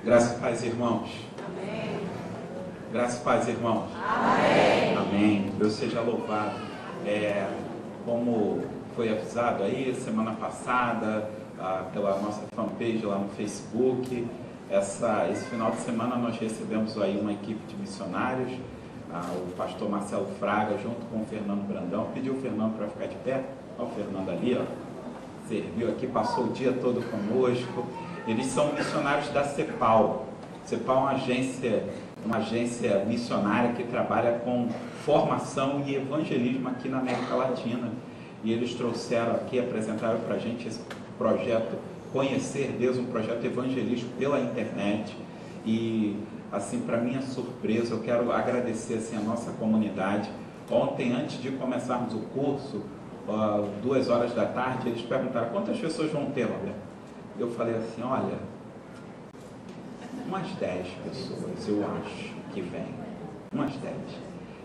Graça e paz, irmãos. Amém. Graça e paz, irmãos. Amém. Amém. Deus seja louvado. Como foi avisado aí semana passada pela nossa fanpage lá no Facebook, esse final de semana nós recebemos aí uma equipe de missionários, o pastor Marcelo Fraga junto com o Fernando Brandão. Pediu o Fernando para ficar de pé. Olha o Fernando ali, ó. Serviu aqui, passou o dia todo conosco. Eles são missionários da CEPAL. CEPAL é uma agência missionária que trabalha com formação e evangelismo aqui na América Latina. E eles trouxeram aqui, apresentaram para a gente esse projeto Conhecer Deus, um projeto evangelístico pela internet. E, assim, para minha surpresa, eu quero agradecer assim, a nossa comunidade. Ontem, antes de começarmos o curso, 2 horas da tarde, eles perguntaram: quantas pessoas vão ter, Roberto? Eu falei assim: olha, umas 10 pessoas, eu acho que vem. Umas 10.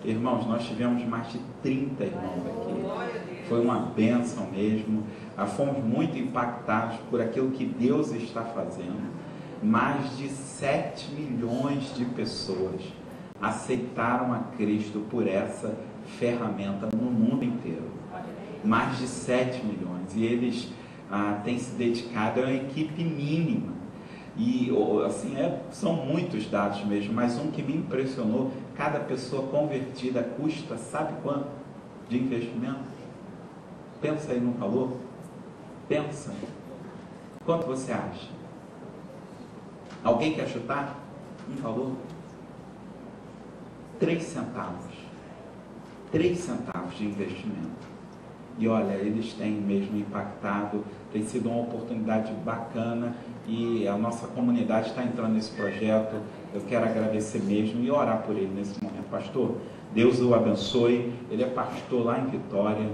Irmãos, nós tivemos mais de 30 irmãos aqui. Foi uma bênção mesmo. Fomos muito impactados por aquilo que Deus está fazendo. Mais de 7 milhões de pessoas aceitaram a Cristo por essa ferramenta no mundo inteiro. Mais de 7 milhões. E eles têm se dedicado, é uma equipe mínima. E assim, são muitos dados mesmo, mas um que me impressionou: cada pessoa convertida custa, sabe quanto de investimento? Pensa aí no valor. Pensa. Quanto você acha? Alguém quer chutar um valor? 3 centavos. 3 centavos de investimento. E olha, eles têm mesmo impactado, tem sido uma oportunidade bacana e a nossa comunidade está entrando nesse projeto. Eu quero agradecer mesmo e orar por ele nesse momento. Pastor, Deus o abençoe. Ele é pastor lá em Vitória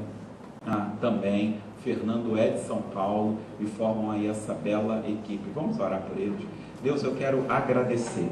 também. Fernando é de São Paulo e formam aí essa bela equipe. Vamos orar por eles. Deus, eu quero agradecer,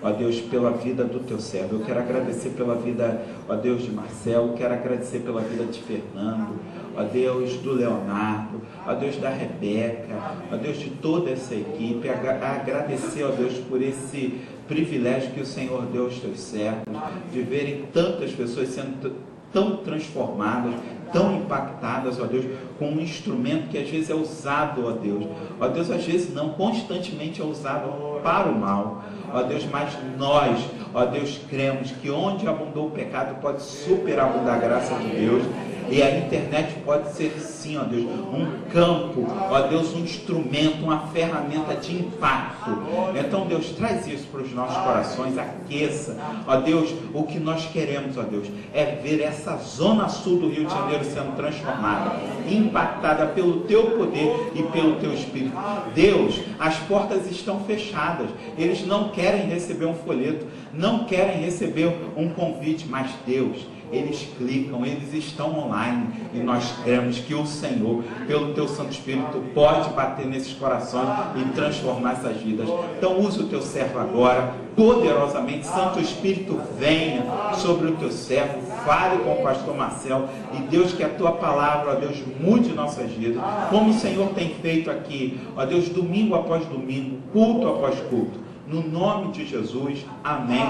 ó Deus, pela vida do teu servo. Eu quero agradecer pela vida, ó Deus, de Marcelo. Quero agradecer pela vida de Fernando, ó Deus, do Leonardo, ó Deus, da Rebeca, ó Deus, de toda essa equipe. Agradecer, ó Deus, por esse privilégio que o Senhor deu aos teus servos, de verem tantas pessoas sendo tão transformadas, tão impactadas, ó Deus, com um instrumento que às vezes é usado, ó Deus, às vezes não, constantemente é usado para o mal, ó Deus, mas nós, ó Deus, cremos que onde abundou o pecado pode superabundar a graça de Deus. E a internet pode ser, sim, ó Deus, um campo, ó Deus, um instrumento, uma ferramenta de impacto. Então, Deus, traz isso para os nossos corações, aqueça, ó Deus. O que nós queremos, ó Deus, é ver essa zona sul do Rio de Janeiro sendo transformada, impactada pelo teu poder e pelo teu Espírito. Deus, as portas estão fechadas, eles não querem receber um folheto, não querem receber um convite, mas Deus, eles clicam, eles estão online e nós cremos que o Senhor, pelo teu Santo Espírito, pode bater nesses corações e transformar essas vidas. Então usa o teu servo agora, poderosamente. Santo Espírito, venha sobre o teu servo, fale com o pastor Marcelo e Deus, que a tua palavra, ó Deus, mude nossas vidas, como o Senhor tem feito aqui, ó Deus, domingo após domingo, culto após culto. No nome de Jesus, amém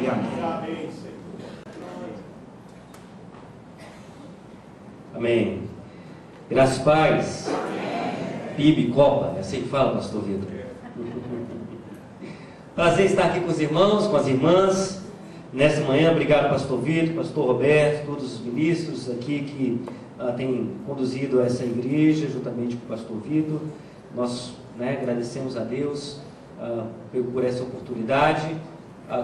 e amém. Amém. Graças e paz. PIB, Copa, é assim que fala, pastor Vitor. Prazer estar aqui com os irmãos, com as irmãs, nessa manhã. Obrigado, pastor Vitor, pastor Roberto, todos os ministros aqui que têm conduzido essa igreja, juntamente com o pastor Vitor. Nós agradecemos a Deus por essa oportunidade.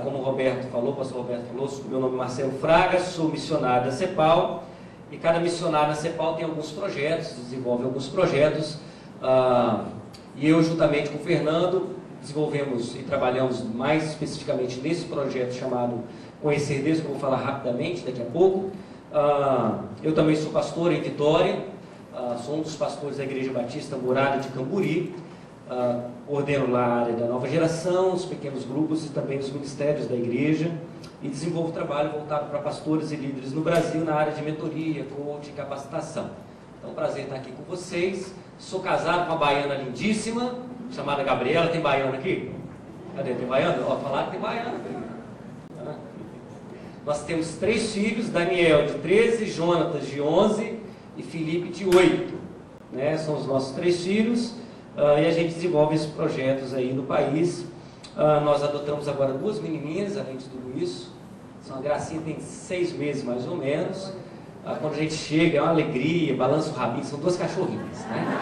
Como o Roberto falou, o pastor Roberto falou, meu nome é Marcelo Fraga, sou missionário da CEPAL. E cada missionário da CEPAL tem alguns projetos, desenvolve alguns projetos, e eu, juntamente com o Fernando, desenvolvemos e trabalhamos mais especificamente nesse projeto chamado Conhecer Deus, que eu vou falar rapidamente daqui a pouco. Eu também sou pastor em Vitória, sou um dos pastores da Igreja Batista Morada de Camburi, ordeno lá a área da nova geração, os pequenos grupos e também os ministérios da igreja, e desenvolvo trabalho voltado para pastores e líderes no Brasil na área de mentoria, coaching e capacitação. Então, prazer estar aqui com vocês. Sou casado com uma baiana lindíssima, chamada Gabriela. Tem baiano aqui? Cadê? Tem baiano? Ó, falaram que tem baiano aqui. Nós temos 3 filhos, Daniel de 13, Jonatas de 11 e Felipe de 8. Né? São os nossos 3 filhos, e a gente desenvolve esses projetos aí no país. Nós adotamos agora 2 menininhas, além de tudo isso. São uma gracinha, tem 6 meses mais ou menos. Quando a gente chega, é uma alegria, balança o rabinho, são 2 cachorrinhas, né?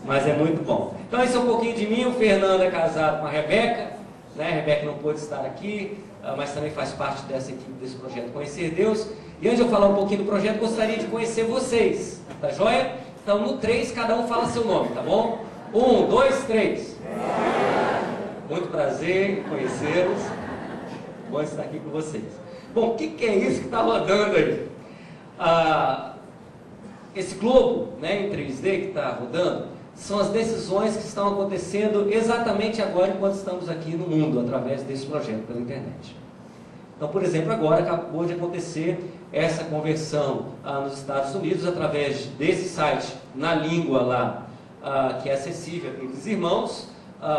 Mas é muito bom. Então esse é um pouquinho de mim. O Fernando é casado com a Rebeca, né? A Rebeca não pôde estar aqui, mas também faz parte dessa equipe, desse projeto Conhecer Deus. E antes de eu falar um pouquinho do projeto, gostaria de conhecer vocês, tá joia? Então no 3, cada um fala seu nome, tá bom? 1, 2, 3. Muito prazer em conhecê-los. Bom estar aqui com vocês. Bom, o que é isso que está rodando aí? Esse globo, né, em 3D que está rodando, são as decisões que estão acontecendo exatamente agora, enquanto estamos aqui no mundo, através desse projeto pela internet. Então, por exemplo, agora acabou de acontecer essa conversão nos Estados Unidos, através desse site, na língua lá, que é acessível àqueles irmãos.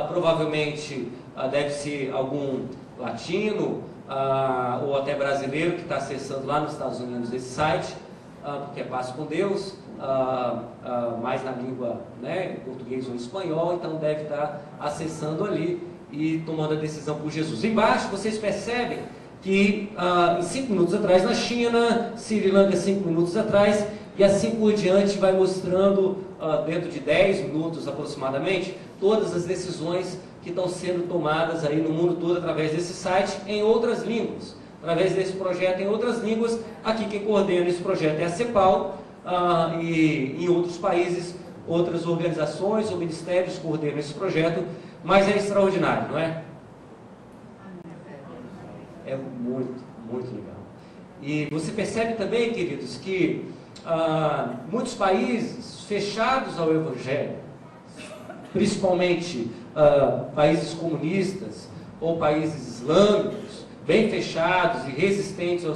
Provavelmente deve ser algum latino ou até brasileiro que está acessando lá nos Estados Unidos esse site, porque é Paz com Deus, mais na língua, né, português ou espanhol, então deve estar acessando ali e tomando a decisão por Jesus. Embaixo vocês percebem que em 5 minutos atrás na China, Sri Lanka 5 minutos atrás, e assim por diante vai mostrando dentro de 10 minutos aproximadamente todas as decisões que estão sendo tomadas aí no mundo todo através desse site em outras línguas. Através desse projeto em outras línguas, aqui quem coordena esse projeto é a CEPAL, e em outros países, outras organizações ou ministérios coordenam esse projeto, mas é extraordinário, não é? É muito, muito legal. E você percebe também, queridos, que muitos países fechados ao Evangelho, principalmente países comunistas ou países islâmicos, bem fechados e resistentes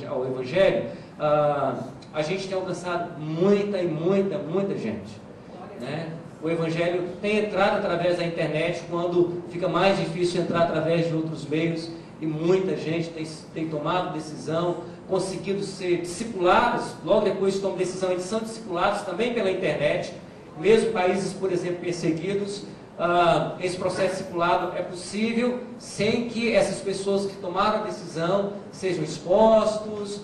ao Evangelho, a gente tem alcançado muita gente, né? O Evangelho tem entrado através da internet quando fica mais difícil entrar através de outros meios, e muita gente tem tomado decisão, conseguido ser discipulados, logo depois tomam decisão e são discipulados também pela internet. Mesmo países, por exemplo, perseguidos, esse processo discipulado é possível sem que essas pessoas que tomaram a decisão sejam expostos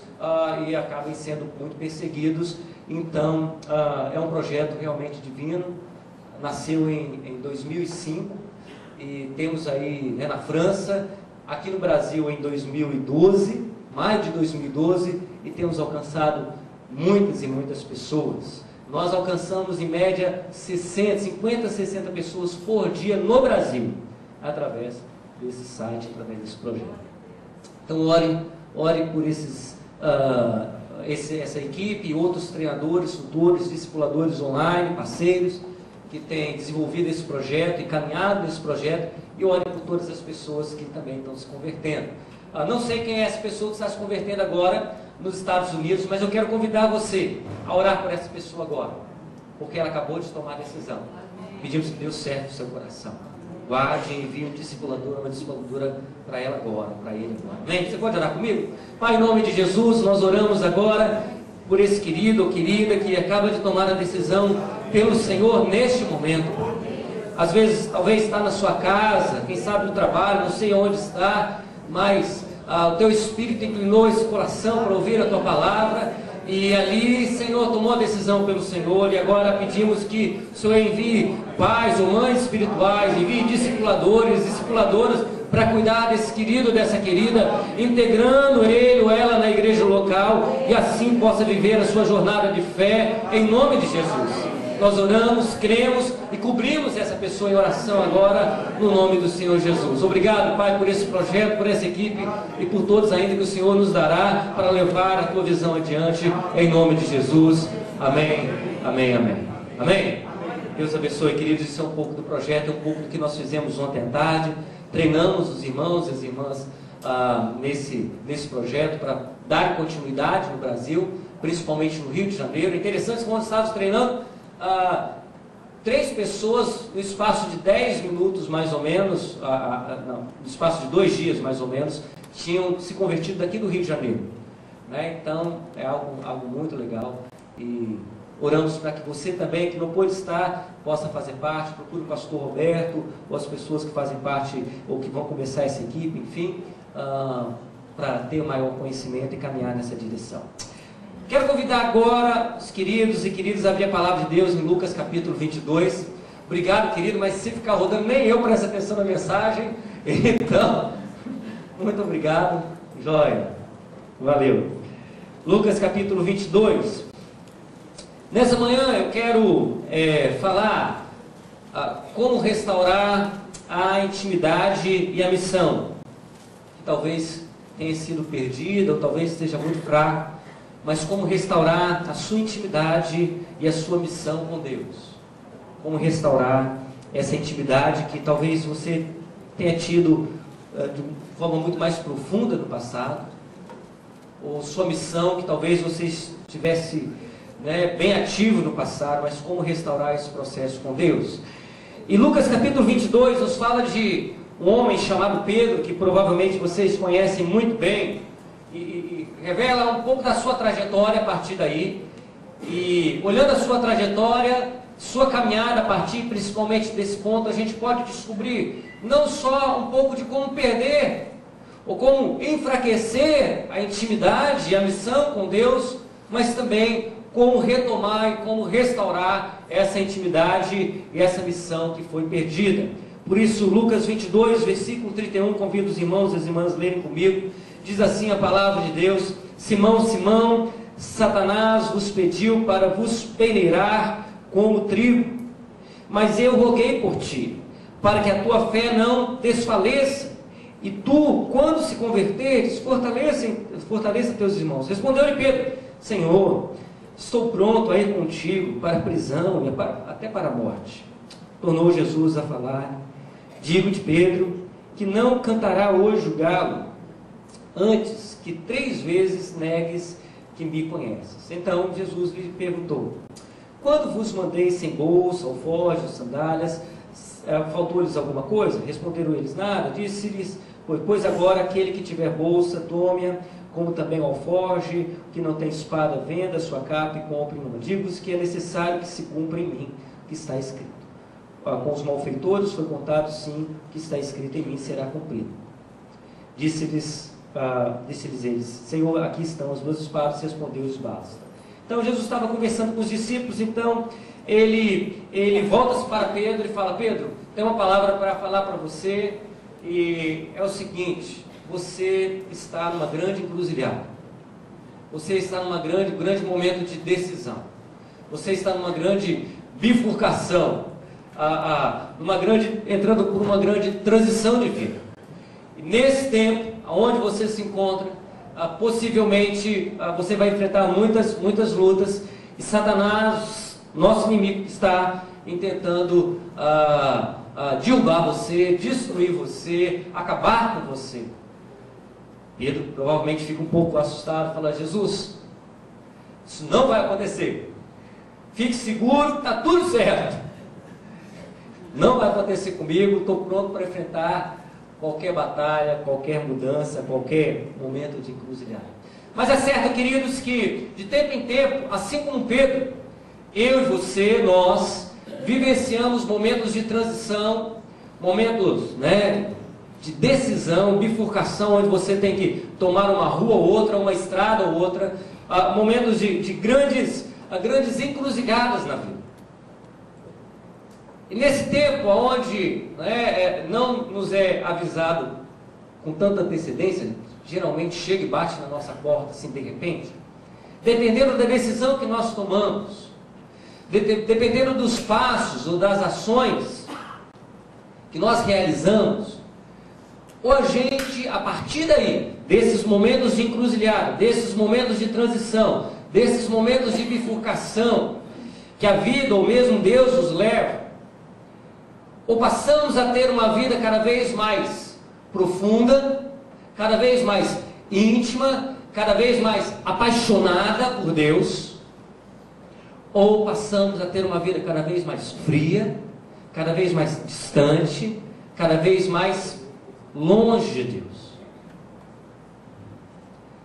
e acabem sendo muito perseguidos. Então, é um projeto realmente divino. Nasceu em 2005 e temos aí na França, aqui no Brasil em 2012, maio de 2012, e temos alcançado muitas e muitas pessoas. Nós alcançamos em média 50, 60 pessoas por dia no Brasil, através desse site, através desse projeto. Então ore por essa equipe e outros treinadores, tutores, discipuladores online, parceiros, que têm desenvolvido esse projeto e caminhado nesse projeto, e ore por todas as pessoas que também estão se convertendo. Não sei quem é essa pessoa que está se convertendo agora nos Estados Unidos, mas eu quero convidar você a orar por essa pessoa agora, porque ela acabou de tomar a decisão. Pedimos que Deus serve o seu coração. Guarde e envie um discipulador, uma discipuladora para ela agora, para ele agora. Amém? Você pode orar comigo? Pai, em nome de Jesus, nós oramos agora por esse querido ou querida que acaba de tomar a decisão pelo Senhor neste momento. Às vezes, talvez está na sua casa, quem sabe no trabalho, não sei onde está, mas o teu Espírito inclinou esse coração para ouvir a tua palavra, e ali, Senhor, tomou a decisão pelo Senhor, e agora pedimos que o Senhor envie pais ou mães espirituais, envie discipuladores, discipuladoras, para cuidar desse querido, dessa querida, integrando ele ou ela na igreja local, e assim possa viver a sua jornada de fé, em nome de Jesus. Nós oramos, cremos e cobrimos essa pessoa em oração agora, no nome do Senhor Jesus. Obrigado, Pai, por esse projeto, por essa equipe e por todos ainda que o Senhor nos dará para levar a tua visão adiante, em nome de Jesus. Amém, amém, amém. Amém? Deus abençoe, queridos. Isso é um pouco do projeto, é um pouco do que nós fizemos ontem à tarde. Treinamos os irmãos e as irmãs nesse projeto para dar continuidade no Brasil, principalmente no Rio de Janeiro. É interessante que quando estávamos treinando, 3 pessoas, no espaço de 10 minutos mais ou menos, no espaço de 2 dias mais ou menos, tinham se convertido daqui do Rio de Janeiro. Né? Então, é algo muito legal. E oramos para que você também, que não pôde estar, possa fazer parte. Procure o pastor Roberto, ou as pessoas que fazem parte, ou que vão começar essa equipe, enfim, para ter maior conhecimento e caminhar nessa direção. Quero convidar agora os queridos e queridas a abrir a palavra de Deus em Lucas capítulo 22. Obrigado, querido, mas se ficar rodando, nem eu presto atenção na mensagem. Então, muito obrigado. Joia. Valeu. Lucas capítulo 22. Nessa manhã eu quero falar como restaurar a intimidade e a missão, que talvez tenha sido perdida ou talvez esteja muito fraca. Mas como restaurar a sua intimidade e a sua missão com Deus. Como restaurar essa intimidade que talvez você tenha tido de forma muito mais profunda no passado. Ou sua missão que talvez você estivesse bem ativo no passado, mas como restaurar esse processo com Deus. E Lucas capítulo 22 nos fala de um homem chamado Pedro, que provavelmente vocês conhecem muito bem, e revela um pouco da sua trajetória a partir daí. E olhando a sua trajetória, sua caminhada a partir principalmente desse ponto, a gente pode descobrir não só um pouco de como perder ou como enfraquecer a intimidade e a missão com Deus, mas também como retomar e como restaurar essa intimidade e essa missão que foi perdida. Por isso, Lucas 22, versículo 31, convido os irmãos e as irmãs a lerem comigo. Diz assim a palavra de Deus: Simão, Simão, Satanás vos pediu para vos peneirar como trigo, mas eu roguei por ti, para que a tua fé não desfaleça, e tu, quando se converteres, fortaleça teus irmãos. Respondeu-lhe Pedro: Senhor, estou pronto a ir contigo para a prisão e até para a morte. Tornou Jesus a falar: Digo-te, Pedro, que não cantará hoje o galo, antes que 3 vezes negues que me conheces. Então Jesus lhe perguntou: quando vos mandei sem bolsa, alforje, sandálias, faltou-lhes alguma coisa? Responderam eles: nada. Disse-lhes: pois agora aquele que tiver bolsa, tome-a, como também o alforje, que não tem espada, venda sua capa e compre uma. Digo-vos que é necessário que se cumpra em mim o que está escrito. Com os malfeitores foi contado, sim, o que está escrito em mim será cumprido. Disse-lhes eles: Senhor, aqui estão as 2 espadas. Respondeu-lhes: basta. Então Jesus estava conversando com os discípulos. Então ele volta-se para Pedro e fala: Pedro, tem uma palavra para falar para você, e é o seguinte: você está numa grande encruzilhada, você está num grande momento de decisão, você está numa grande bifurcação, entrando por uma grande transição de vida. E nesse tempo, onde você se encontra, possivelmente você vai enfrentar muitas lutas, e Satanás, nosso inimigo, está tentando derrubar você, destruir você, acabar com você. Pedro provavelmente fica um pouco assustado, fala: Jesus, isso não vai acontecer, fique seguro, está tudo certo, não vai acontecer comigo, estou pronto para enfrentar qualquer batalha, qualquer mudança, qualquer momento de encruzilhada. Mas é certo, queridos, que de tempo em tempo, assim como Pedro, eu e você, nós vivenciamos momentos de transição, momentos de decisão, bifurcação, onde você tem que tomar uma rua ou outra, uma estrada ou outra, momentos de grandes encruzilhadas na vida. E nesse tempo, onde não nos é avisado com tanta antecedência, geralmente chega e bate na nossa porta assim de repente, dependendo da decisão que nós tomamos, dependendo dos passos ou das ações que nós realizamos, ou a gente, a partir daí, desses momentos de encruzilhada, desses momentos de transição, desses momentos de bifurcação, que a vida ou mesmo Deus nos leva, ou passamos a ter uma vida cada vez mais profunda, cada vez mais íntima, cada vez mais apaixonada por Deus, ou passamos a ter uma vida cada vez mais fria, cada vez mais distante, cada vez mais longe de Deus.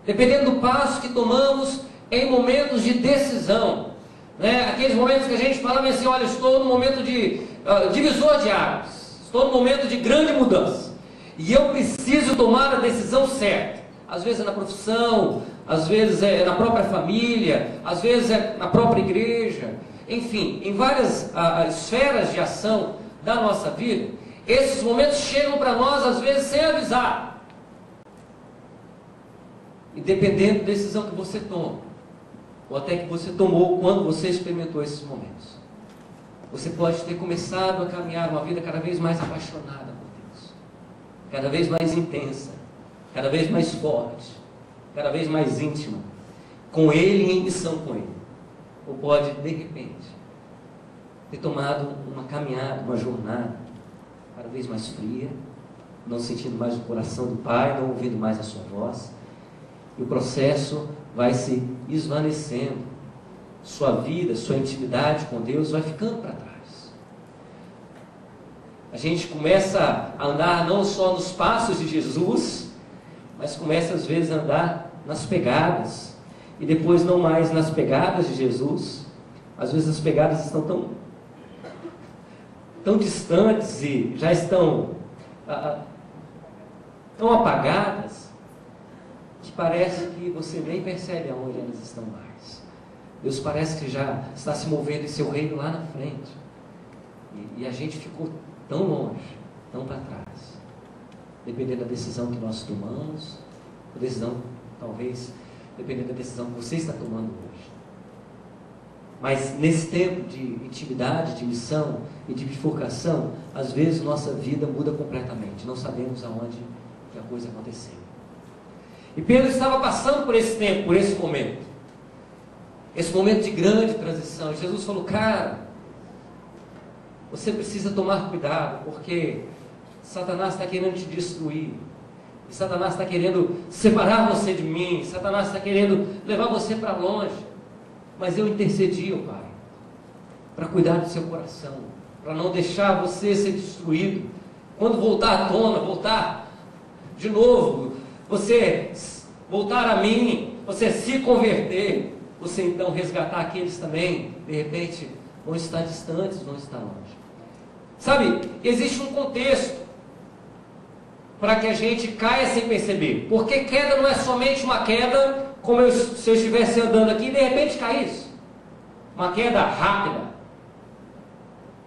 Dependendo do passo que tomamos em momentos de decisão, né? Aqueles momentos que a gente fala assim, olha, estou no momento de divisor de águas, estou no momento de grande mudança, e eu preciso tomar a decisão certa. Às vezes é na profissão, às vezes é na própria família, às vezes é na própria igreja, enfim, em várias esferas de ação da nossa vida. Esses momentos chegam para nós às vezes sem avisar, e dependendo da decisão que você toma, ou até que você tomou quando você experimentou esses momentos, você pode ter começado a caminhar uma vida cada vez mais apaixonada por Deus, cada vez mais intensa, cada vez mais forte, cada vez mais íntima, com Ele e em missão com Ele. Ou pode, de repente, ter tomado uma caminhada, uma jornada, cada vez mais fria, não sentindo mais o coração do Pai, não ouvindo mais a sua voz, e o processo vai se esvanecendo, sua vida, sua intimidade com Deus vai ficando para trás. A gente começa a andar não só nos passos de Jesus, mas começa às vezes a andar nas pegadas, e depois não mais nas pegadas de Jesus. Às vezes as pegadas estão tão distantes e já estão tão apagadas, que parece que você nem percebe aonde elas estão mais. Deus parece que já está se movendo em seu reino lá na frente, e a gente ficou tão longe, tão para trás, dependendo da decisão que nós tomamos, a decisão, talvez, dependendo da decisão que você está tomando hoje. Mas nesse tempo de intimidade, de missão e de bifurcação, às vezes nossa vida muda completamente, não sabemos aonde que a coisa aconteceu. E Pedro estava passando por esse tempo, por esse momento de grande transição. E Jesus falou, cara, você precisa tomar cuidado, porque Satanás está querendo te destruir, e Satanás está querendo separar você de mim, Satanás está querendo levar você para longe, mas eu intercedi, ó Pai, para cuidar do seu coração, para não deixar você ser destruído. Quando voltar à tona, voltar de novo, você voltar a mim, você se converter, você então resgatar aqueles também, de repente, vão estar distantes, vão estar longe. Sabe, existe um contexto para que a gente caia sem perceber, porque queda não é somente uma queda, como se eu estivesse andando aqui e de repente caísse, uma queda rápida.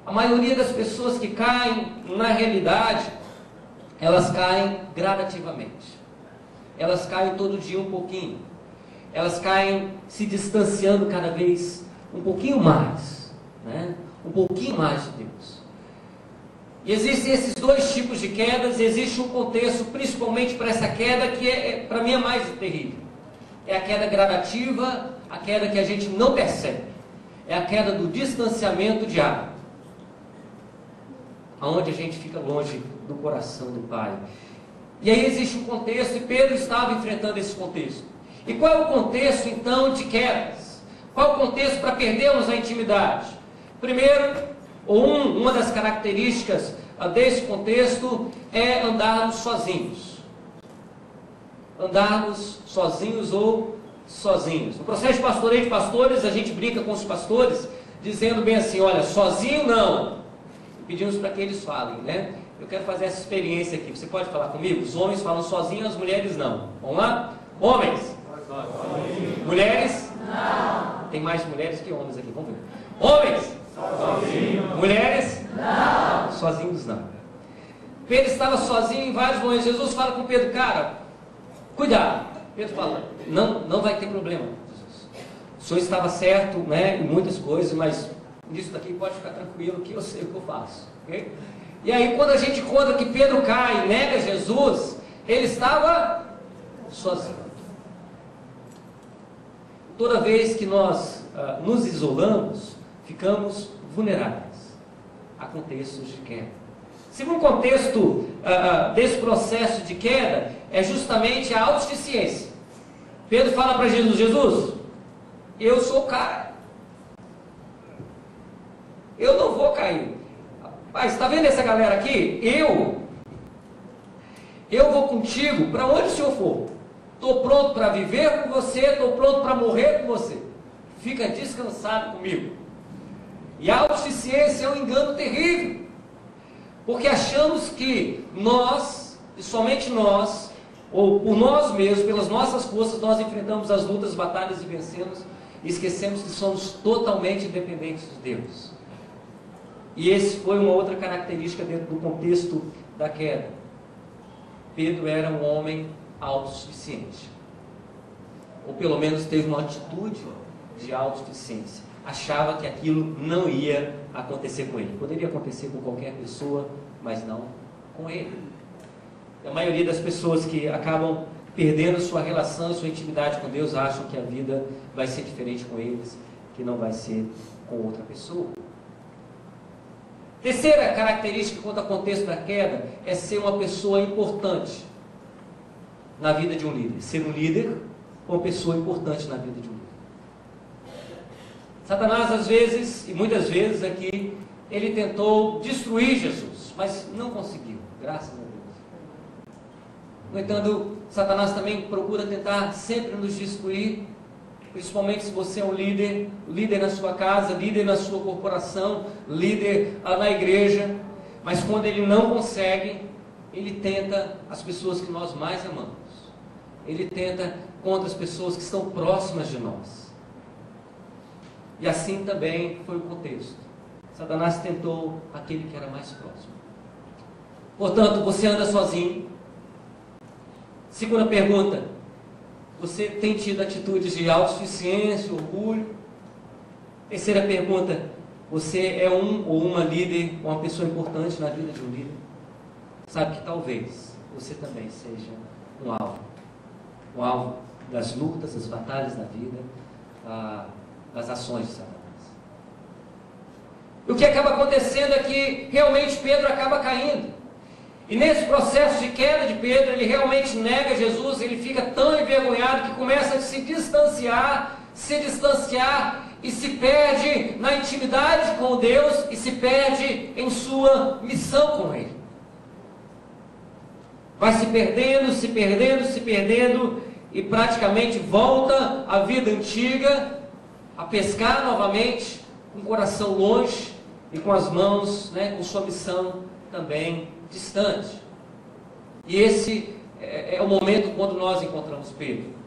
A maioria das pessoas que caem, na realidade, elas caem gradativamente. Elas caem todo dia um pouquinho. Elas caem se distanciando cada vez um pouquinho mais, né? Um pouquinho mais de Deus. E existem esses dois tipos de quedas, e existe um contexto principalmente para essa queda que para mim é mais terrível. É a queda gradativa, a queda que a gente não percebe. É a queda do distanciamento diário, aonde a gente fica longe do coração do Pai. E aí existe um contexto, e Pedro estava enfrentando esse contexto. E qual é o contexto então de quedas? Qual é o contexto para perdermos a intimidade? Primeiro, uma das características desse contexto é andarmos sozinhos. Andarmos sozinhos ou sozinhos. No processo de pastoreio de pastores, a gente brinca com os pastores, dizendo bem assim, olha, sozinho não. Pedimos para que eles falem, né? Eu quero fazer essa experiência aqui. Você pode falar comigo? Os homens falam sozinhos, as mulheres não. Vamos lá? Homens? Sozinho. Mulheres? Não. Tem mais mulheres que homens aqui, vamos ver. Homens? Sozinho. Mulheres? Não. Sozinhos não. Pedro estava sozinho em vários momentos. Jesus fala com Pedro, cara, cuidado. Pedro fala, não vai ter problema, Jesus. O senhor estava certo, né, em muitas coisas, mas nisso daqui pode ficar tranquilo que eu sei o que eu faço. Okay? E aí quando a gente conta que Pedro cai e nega Jesus, ele estava sozinho. Toda vez que nós nos isolamos, ficamos vulneráveis a contextos de queda. Segundo contexto desse processo de queda é justamente a autossuficiência. Pedro fala para Jesus, Jesus, eu sou o cara. eu não vou cair. Mas está vendo essa galera aqui? Eu vou contigo para onde o Senhor for. Estou pronto para viver com você, estou pronto para morrer com você. Fica descansado comigo. E a autossuficiência é um engano terrível, porque achamos que nós, e somente nós, ou por nós mesmos, pelas nossas forças, nós enfrentamos as lutas, batalhas e vencemos, e esquecemos que somos totalmente dependentes de Deus. E esse foi uma outra característica dentro do contexto da queda. Pedro era um homem autossuficiente, ou pelo menos teve uma atitude de autossuficiência. Achava que aquilo não ia acontecer com ele. Poderia acontecer com qualquer pessoa, mas não com ele. A maioria das pessoas que acabam perdendo sua relação, sua intimidade com Deus, acham que a vida vai ser diferente com eles, que não vai ser com outra pessoa. Terceira característica quanto ao contexto da queda é ser uma pessoa importante na vida de um líder. Ser um líder, uma pessoa importante na vida de um líder. Satanás, às vezes, e muitas vezes aqui, ele tentou destruir Jesus, mas não conseguiu, graças a Deus. No entanto, Satanás também procura tentar sempre nos destruir, principalmente se você é um líder, líder na sua casa, líder na sua corporação, líder na igreja, mas quando ele não consegue, ele tenta as pessoas que nós mais amamos. Ele tenta contra as pessoas que estão próximas de nós. E assim também foi o contexto. Satanás tentou aquele que era mais próximo. Portanto, você anda sozinho. Segunda pergunta: você tem tido atitudes de autossuficiência, orgulho? Terceira pergunta: você é um ou uma líder, uma pessoa importante na vida de um líder? Sabe que talvez você também seja um alvo das lutas, das batalhas da vida, das ações de Satanás. E o que acaba acontecendo é que realmente Pedro acaba caindo. E nesse processo de queda de Pedro, ele realmente nega Jesus, ele fica tão envergonhado que começa a se distanciar e se perde na intimidade com Deus e se perde em sua missão com Ele. Vai se perdendo e praticamente volta à vida antiga, a pescar novamente, com o coração longe e com as mãos, com sua missão também distante. E esse é o momento quando nós encontramos Pedro.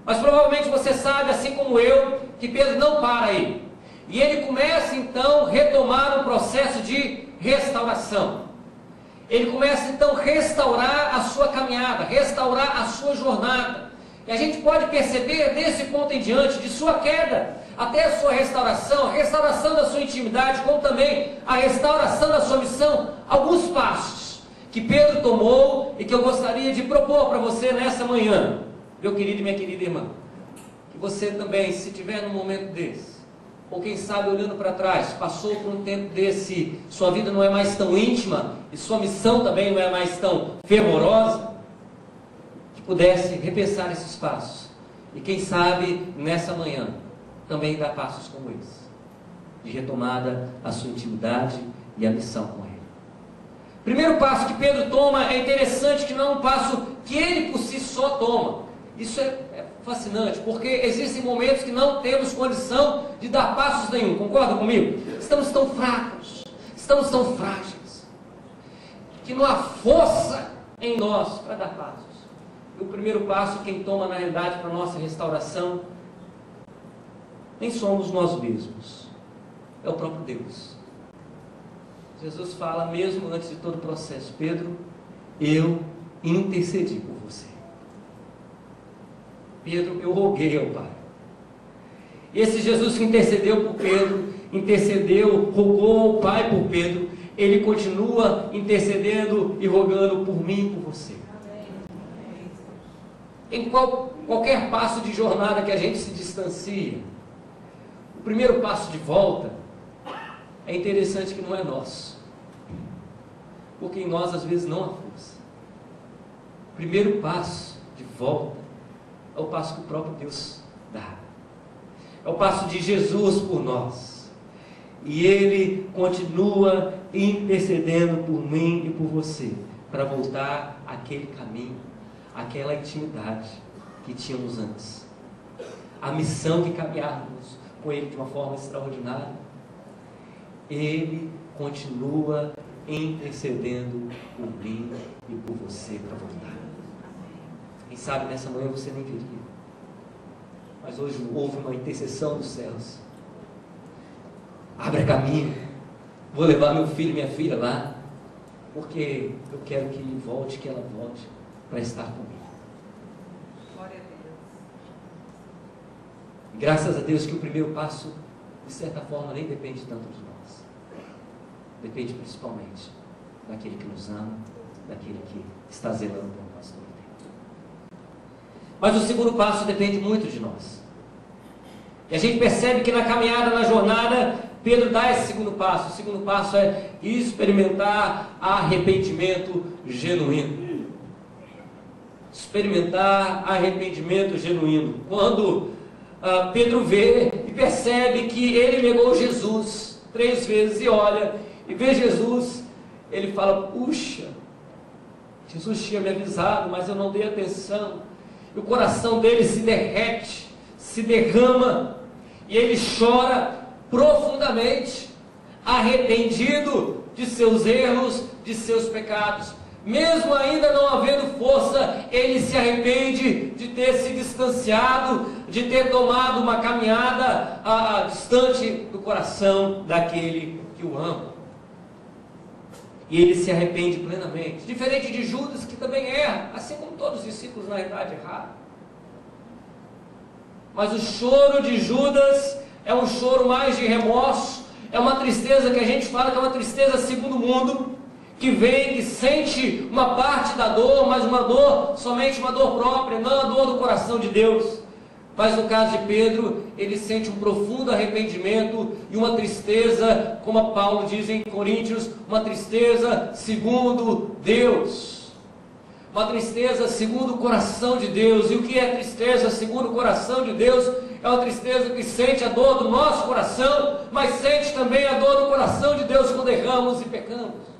Mas provavelmente você sabe, assim como eu, que Pedro não para aí. E ele começa então a retomar um processo de restauração. Ele começa então a restaurar a sua caminhada, restaurar a sua jornada. E a gente pode perceber desse ponto em diante, de sua queda até a sua restauração, a restauração da sua intimidade, como também a restauração da sua missão, alguns passos que Pedro tomou e que eu gostaria de propor para você nessa manhã, meu querido e minha querida irmã. Que você também, se estiver num momento desse, ou quem sabe olhando para trás, passou por um tempo desse, sua vida não é mais tão íntima, e sua missão também não é mais tão fervorosa, que pudesse repensar esses passos, e quem sabe nessa manhã, também dar passos como esse, de retomada à sua intimidade e a missão com Ele. Primeiro passo que Pedro toma é interessante, que não é um passo que ele por si só toma. Isso é fascinante, porque existem momentos que não temos condição de dar passos nenhum, concorda comigo? Estamos tão fracos, estamos tão frágeis, que não há força em nós para dar passos. E o primeiro passo, quem toma na realidade para a nossa restauração, nem somos nós mesmos, é o próprio Deus. Jesus fala mesmo antes de todo o processo: Pedro, eu intercedi por você. Pedro, eu roguei ao Pai. E esse Jesus que intercedeu por Pedro, rogou ao Pai por Pedro, Ele continua intercedendo e rogando por mim e por você. Em qualquer passo de jornada que a gente se distancia, o primeiro passo de volta, é interessante que não é nosso, porque em nós às vezes não há força. O primeiro passo de volta é o passo que o próprio Deus dá, é o passo de Jesus por nós. E Ele continua intercedendo por mim e por você, para voltar àquele caminho, àquela intimidade que tínhamos antes. A missão de caminharmos com Ele de uma forma extraordinária. Ele continua intercedendo por mim e por você para voltar. Quem sabe nessa manhã você nem viria, mas hoje houve uma intercessão dos céus. Abra caminho, vou levar meu filho e minha filha lá, porque eu quero que ele volte, que ela volte para estar comigo. Glória a Deus. Graças a Deus que o primeiro passo, de certa forma, nem depende tanto de nós. Depende principalmente daquele que nos ama, daquele que está zelando por nós todo o tempo. Mas o segundo passo depende muito de nós. E a gente percebe que na caminhada, na jornada, Pedro dá esse segundo passo. O segundo passo é experimentar arrependimento genuíno. Experimentar arrependimento genuíno. Quando Pedro vê e percebe que ele negou Jesus 3 vezes e olha e vê Jesus, ele fala: puxa, Jesus tinha me avisado, mas eu não dei atenção. E o coração dele se derrete, se derrama, e ele chora profundamente, arrependido de seus erros, de seus pecados. Mesmo ainda não havendo força, ele se arrepende de ter se distanciado, de ter tomado uma caminhada distante do coração daquele que o ama. E ele se arrepende plenamente, diferente de Judas, que também erra, assim como todos os discípulos na verdade erraram. Mas o choro de Judas é um choro mais de remorso, é uma tristeza que a gente fala que é uma tristeza segundo o mundo, que vem, que sente uma parte da dor, mas uma dor, somente uma dor própria, não a dor do coração de Deus. Mas no caso de Pedro, ele sente um profundo arrependimento e uma tristeza, como Paulo diz em Coríntios, uma tristeza segundo Deus. Uma tristeza segundo o coração de Deus. E o que é tristeza segundo o coração de Deus? É uma tristeza que sente a dor do nosso coração, mas sente também a dor do coração de Deus quando erramos e pecamos.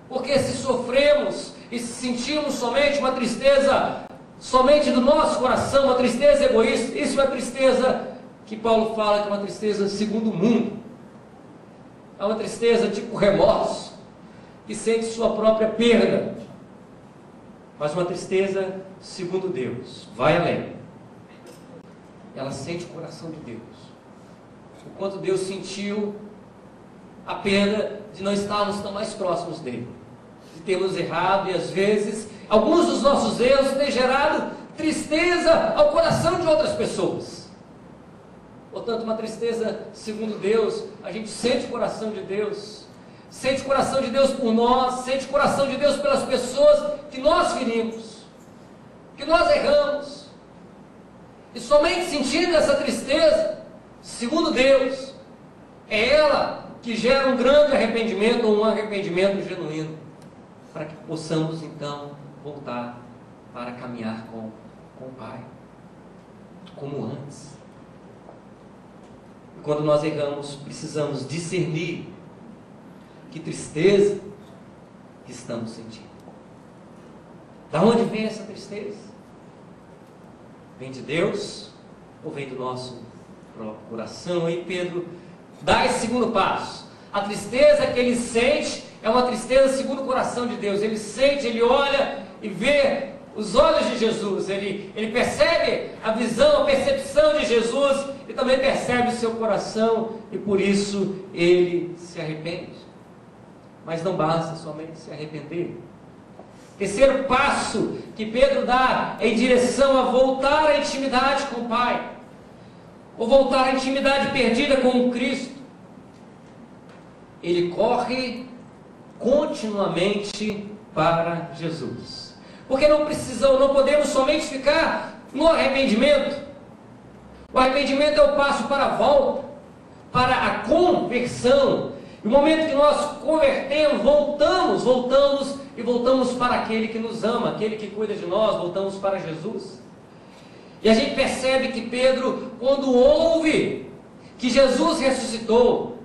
Porque se sofremos e se sentimos somente uma tristeza somente do nosso coração, uma tristeza egoísta, isso é uma tristeza que Paulo fala que é uma tristeza segundo o mundo. É uma tristeza tipo remorso, que sente sua própria perda. Mas uma tristeza segundo Deus, vai além. Ela sente o coração de Deus. O quanto Deus sentiu a perda de não estarmos tão mais próximos dele, de termos errado, e às vezes alguns dos nossos erros têm gerado tristeza ao coração de outras pessoas. Portanto, uma tristeza segundo Deus, a gente sente o coração de Deus, sente o coração de Deus por nós, sente o coração de Deus pelas pessoas que nós ferimos, que nós erramos. E somente sentindo essa tristeza, segundo Deus, é ela que gera um grande arrependimento, ou um arrependimento genuíno, para que possamos então voltar para caminhar com o Pai, como antes. E quando nós erramos, precisamos discernir que tristeza que estamos sentindo. Da onde vem essa tristeza? Vem de Deus ou vem do nosso próprio coração? Aí Pedro dá esse segundo passo. A tristeza que ele sente é uma tristeza segundo o coração de Deus. Ele sente, ele olha e vê os olhos de Jesus. Ele percebe a visão, a percepção de Jesus, e também percebe o seu coração, e por isso ele se arrepende. Mas não basta somente se arrepender. Terceiro passo que Pedro dá é em direção a voltar à intimidade com o Pai, ou voltar à intimidade perdida com o Cristo. Ele corre continuamente para Jesus, porque não podemos somente ficar no arrependimento. O arrependimento é o passo para a volta, para a conversão. No momento que nós convertemos, voltamos para aquele que nos ama, aquele que cuida de nós, voltamos para Jesus. E a gente percebe que Pedro, quando ouve que Jesus ressuscitou,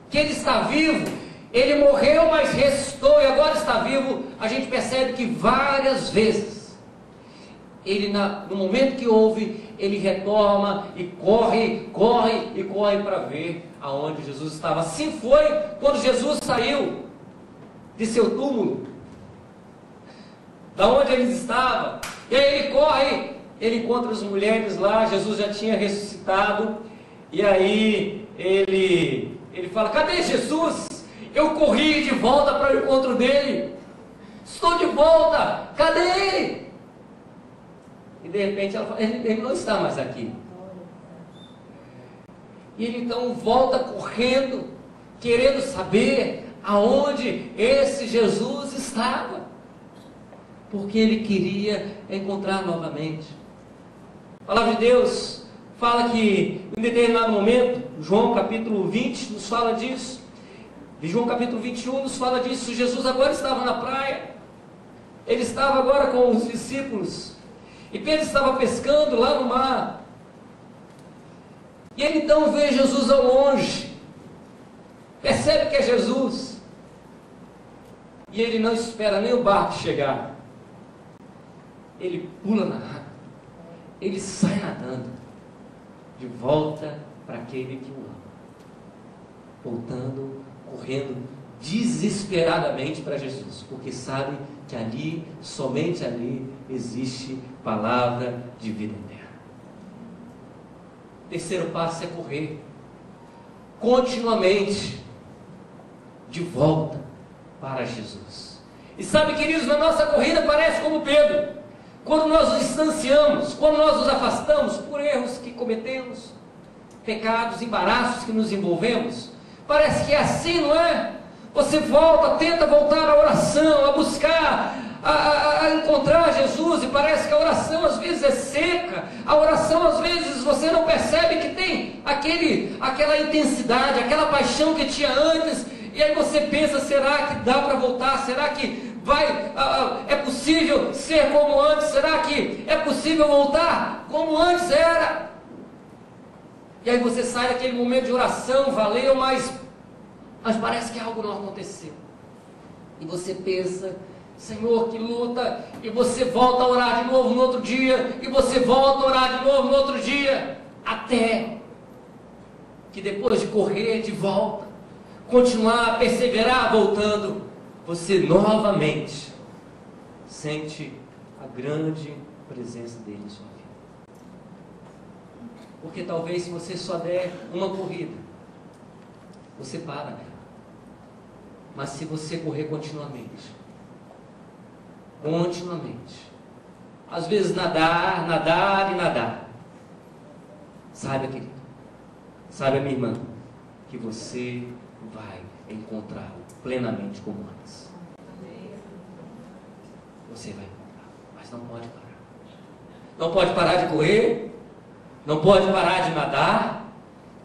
que Ele está vivo, Ele morreu, mas ressuscitou e agora está vivo, a gente percebe que várias vezes, Ele no momento que ouve, Ele retoma e corre para ver aonde Jesus estava. Assim foi quando Jesus saiu de seu túmulo, da onde ele estava, e aí ele corre, ele encontra as mulheres lá, Jesus já tinha ressuscitado, e aí ele fala: cadê Jesus? Eu corri de volta para o encontro dele, estou de volta, cadê ele? E de repente ela fala: ele não está mais aqui. E ele então volta correndo, querendo saber aonde esse Jesus estava, porque ele queria encontrar novamente. A palavra de Deus fala que em determinado momento, João capítulo 20 nos fala disso, e João capítulo 21 nos fala disso. Jesus agora estava na praia, ele estava agora com os discípulos, e Pedro estava pescando lá no mar, e ele então vê Jesus ao longe, percebe que é Jesus, e ele não espera nem o barco chegar, ele pula na água, ele sai nadando, de volta para aquele que o ama, voltando, correndo desesperadamente para Jesus, porque sabe que ali, somente ali, existe palavra de vida eterna. Terceiro passo é correr continuamente de volta para Jesus. E sabe, queridos, na nossa corrida parece como Pedro, quando nós nos distanciamos, quando nós nos afastamos por erros que cometemos, pecados, embaraços que nos envolvemos, parece que é assim, não é? Você volta, tenta voltar à oração, a buscar, a encontrar Jesus, e parece que a oração às vezes é seca, a oração às vezes você não percebe que tem aquela intensidade, aquela paixão que tinha antes, e aí você pensa: será que dá para voltar? Será que é possível ser como antes? Será que é possível voltar como antes era? E aí você sai daquele momento de oração, valeu, mas parece que algo não aconteceu. E você pensa: Senhor, que luta, e você volta a orar de novo no outro dia, e você volta a orar de novo no outro dia, até que depois de correr de volta, continuar a perseverar voltando, você novamente sente a grande presença dele em sua vida. Porque talvez, se você só der uma corrida, você para nela. Mas se você correr continuamente, às vezes nadar e nadar, saiba, querido, saiba, minha irmã, que você vai encontrá-lo plenamente como antes. Você vai encontrar, mas não pode parar. Não pode parar de correr, não pode parar de nadar,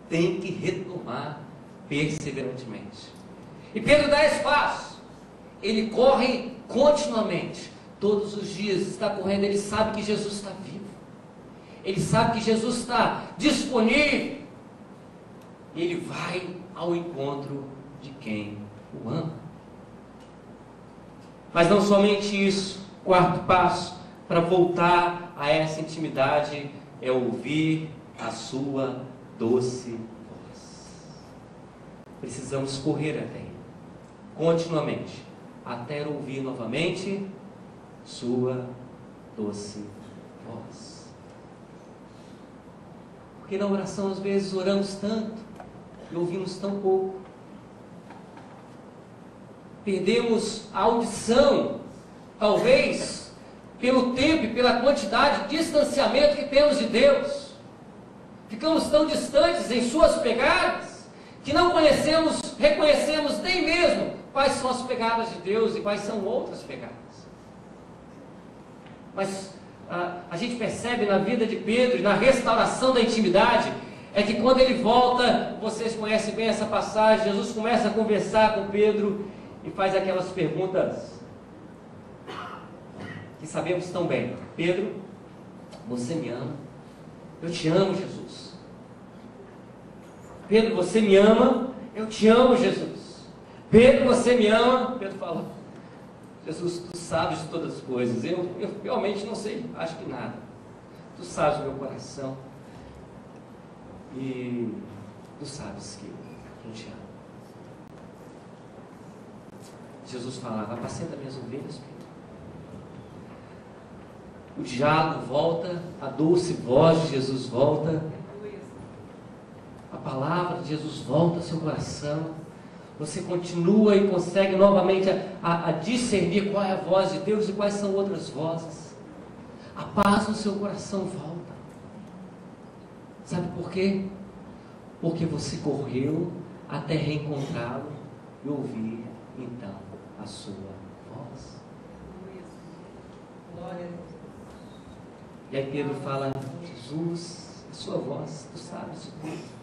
tem que retomar perseverantemente. E Pedro dá espaço, ele corre continuamente, todos os dias está correndo, ele sabe que Jesus está vivo, ele sabe que Jesus está disponível, e ele vai ao encontro de quem o ama. Mas não somente isso, quarto passo para voltar a essa intimidade é ouvir a sua doce voz. Precisamos correr até ele, continuamente, até ouvir novamente sua doce voz. Porque na oração às vezes oramos tanto e ouvimos tão pouco. Perdemos a audição, talvez pelo tempo e pela quantidade de distanciamento que temos de Deus. Ficamos tão distantes em suas pegadas que não reconhecemos nem mesmo quais são as pegadas de Deus e quais são outras pegadas. Mas a gente percebe na vida de Pedro, na restauração da intimidade, é que quando ele volta, vocês conhecem bem essa passagem, Jesus começa a conversar com Pedro e faz aquelas perguntas que sabemos tão bem. Pedro, você me ama? Eu te amo, Jesus. Pedro, você me ama? Eu te amo, Jesus. Pedro, você me ama? Pedro fala, Jesus, tu sabes de todas as coisas. Eu realmente não sei, acho que nada. Tu sabes o meu coração. E tu sabes que eu te amo. Jesus falava, apacenta minhas ovelhas, Pedro. O diálogo volta, a doce voz de Jesus volta, a palavra de Jesus volta ao seu coração. Você continua e consegue novamente a discernir qual é a voz de Deus e quais são outras vozes. A paz no seu coração volta. Sabe por quê? Porque você correu até reencontrá-lo e ouvir então a sua voz. Glória a Deus. E aí Pedro fala, Jesus, a sua voz, tu sabes de tudo.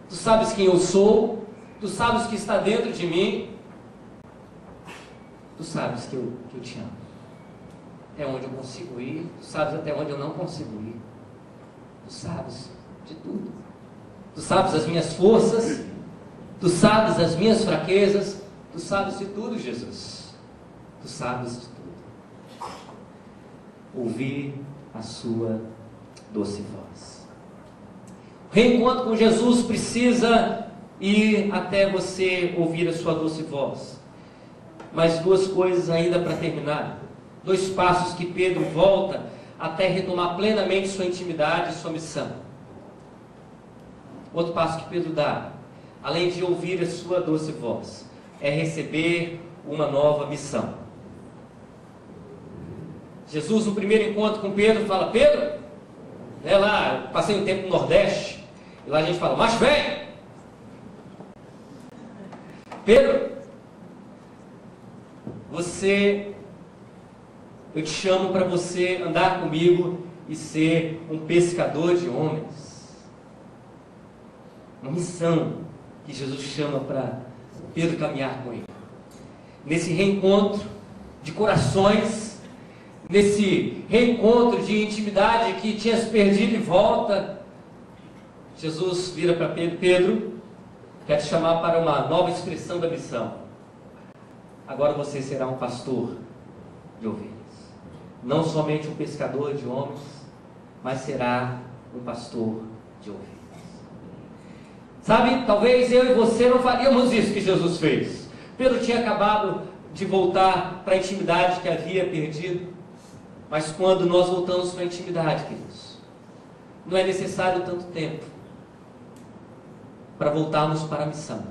Tu sabes quem eu sou, tu sabes o que está dentro de mim, tu sabes que eu te amo. Até onde eu consigo ir, tu sabes até onde eu não consigo ir. Tu sabes de tudo. Tu sabes as minhas forças, tu sabes as minhas fraquezas, tu sabes de tudo, Jesus. Tu sabes de tudo. Ouvir a sua doce voz. O reencontro com Jesus precisa ir até você ouvir a sua doce voz. Mais duas coisas ainda para terminar. Dois passos que Pedro volta até retomar plenamente sua intimidade e sua missão. Outro passo que Pedro dá, além de ouvir a sua doce voz, é receber uma nova missão. Jesus, no primeiro encontro com Pedro, fala, Pedro, lá, eu passei um tempo no Nordeste, e lá a gente fala, mas vem! Pedro, eu te chamo para você andar comigo e ser um pescador de homens. Uma missão que Jesus chama para Pedro caminhar com ele. Nesse reencontro de corações, nesse reencontro de intimidade que tinha se perdido e volta, Jesus vira para Pedro, Pedro, quer te chamar para uma nova expressão da missão. Agora você será um pastor de ovelhas. Não somente um pescador de homens, mas será um pastor de ovelhas. Sabe, talvez eu e você não faríamos isso que Jesus fez. Pedro tinha acabado de voltar para a intimidade que havia perdido. Mas quando nós voltamos para a intimidade, queridos, não é necessário tanto tempo para voltarmos para a missão.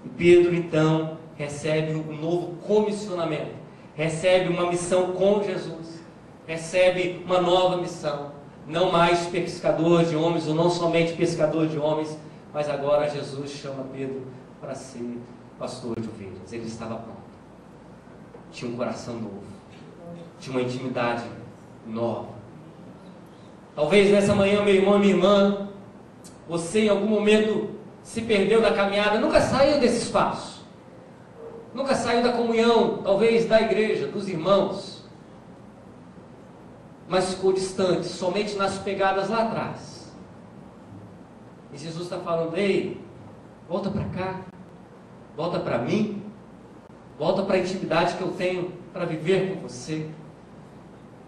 E Pedro, então, recebe um novo comissionamento, recebe uma missão com Jesus, recebe uma nova missão, não mais pescador de homens, ou não somente pescador de homens, mas agora Jesus chama Pedro para ser pastor de ovelhas. Ele estava pronto, tinha um coração novo, tinha uma intimidade nova. Talvez nessa manhã, meu irmão e minha irmã, você em algum momento se perdeu na caminhada, nunca saiu desse espaço, nunca saiu da comunhão, talvez da igreja, dos irmãos, mas ficou distante, somente nas pegadas lá atrás. E Jesus está falando, ei, volta para cá, volta para mim, volta para a intimidade que eu tenho para viver com você.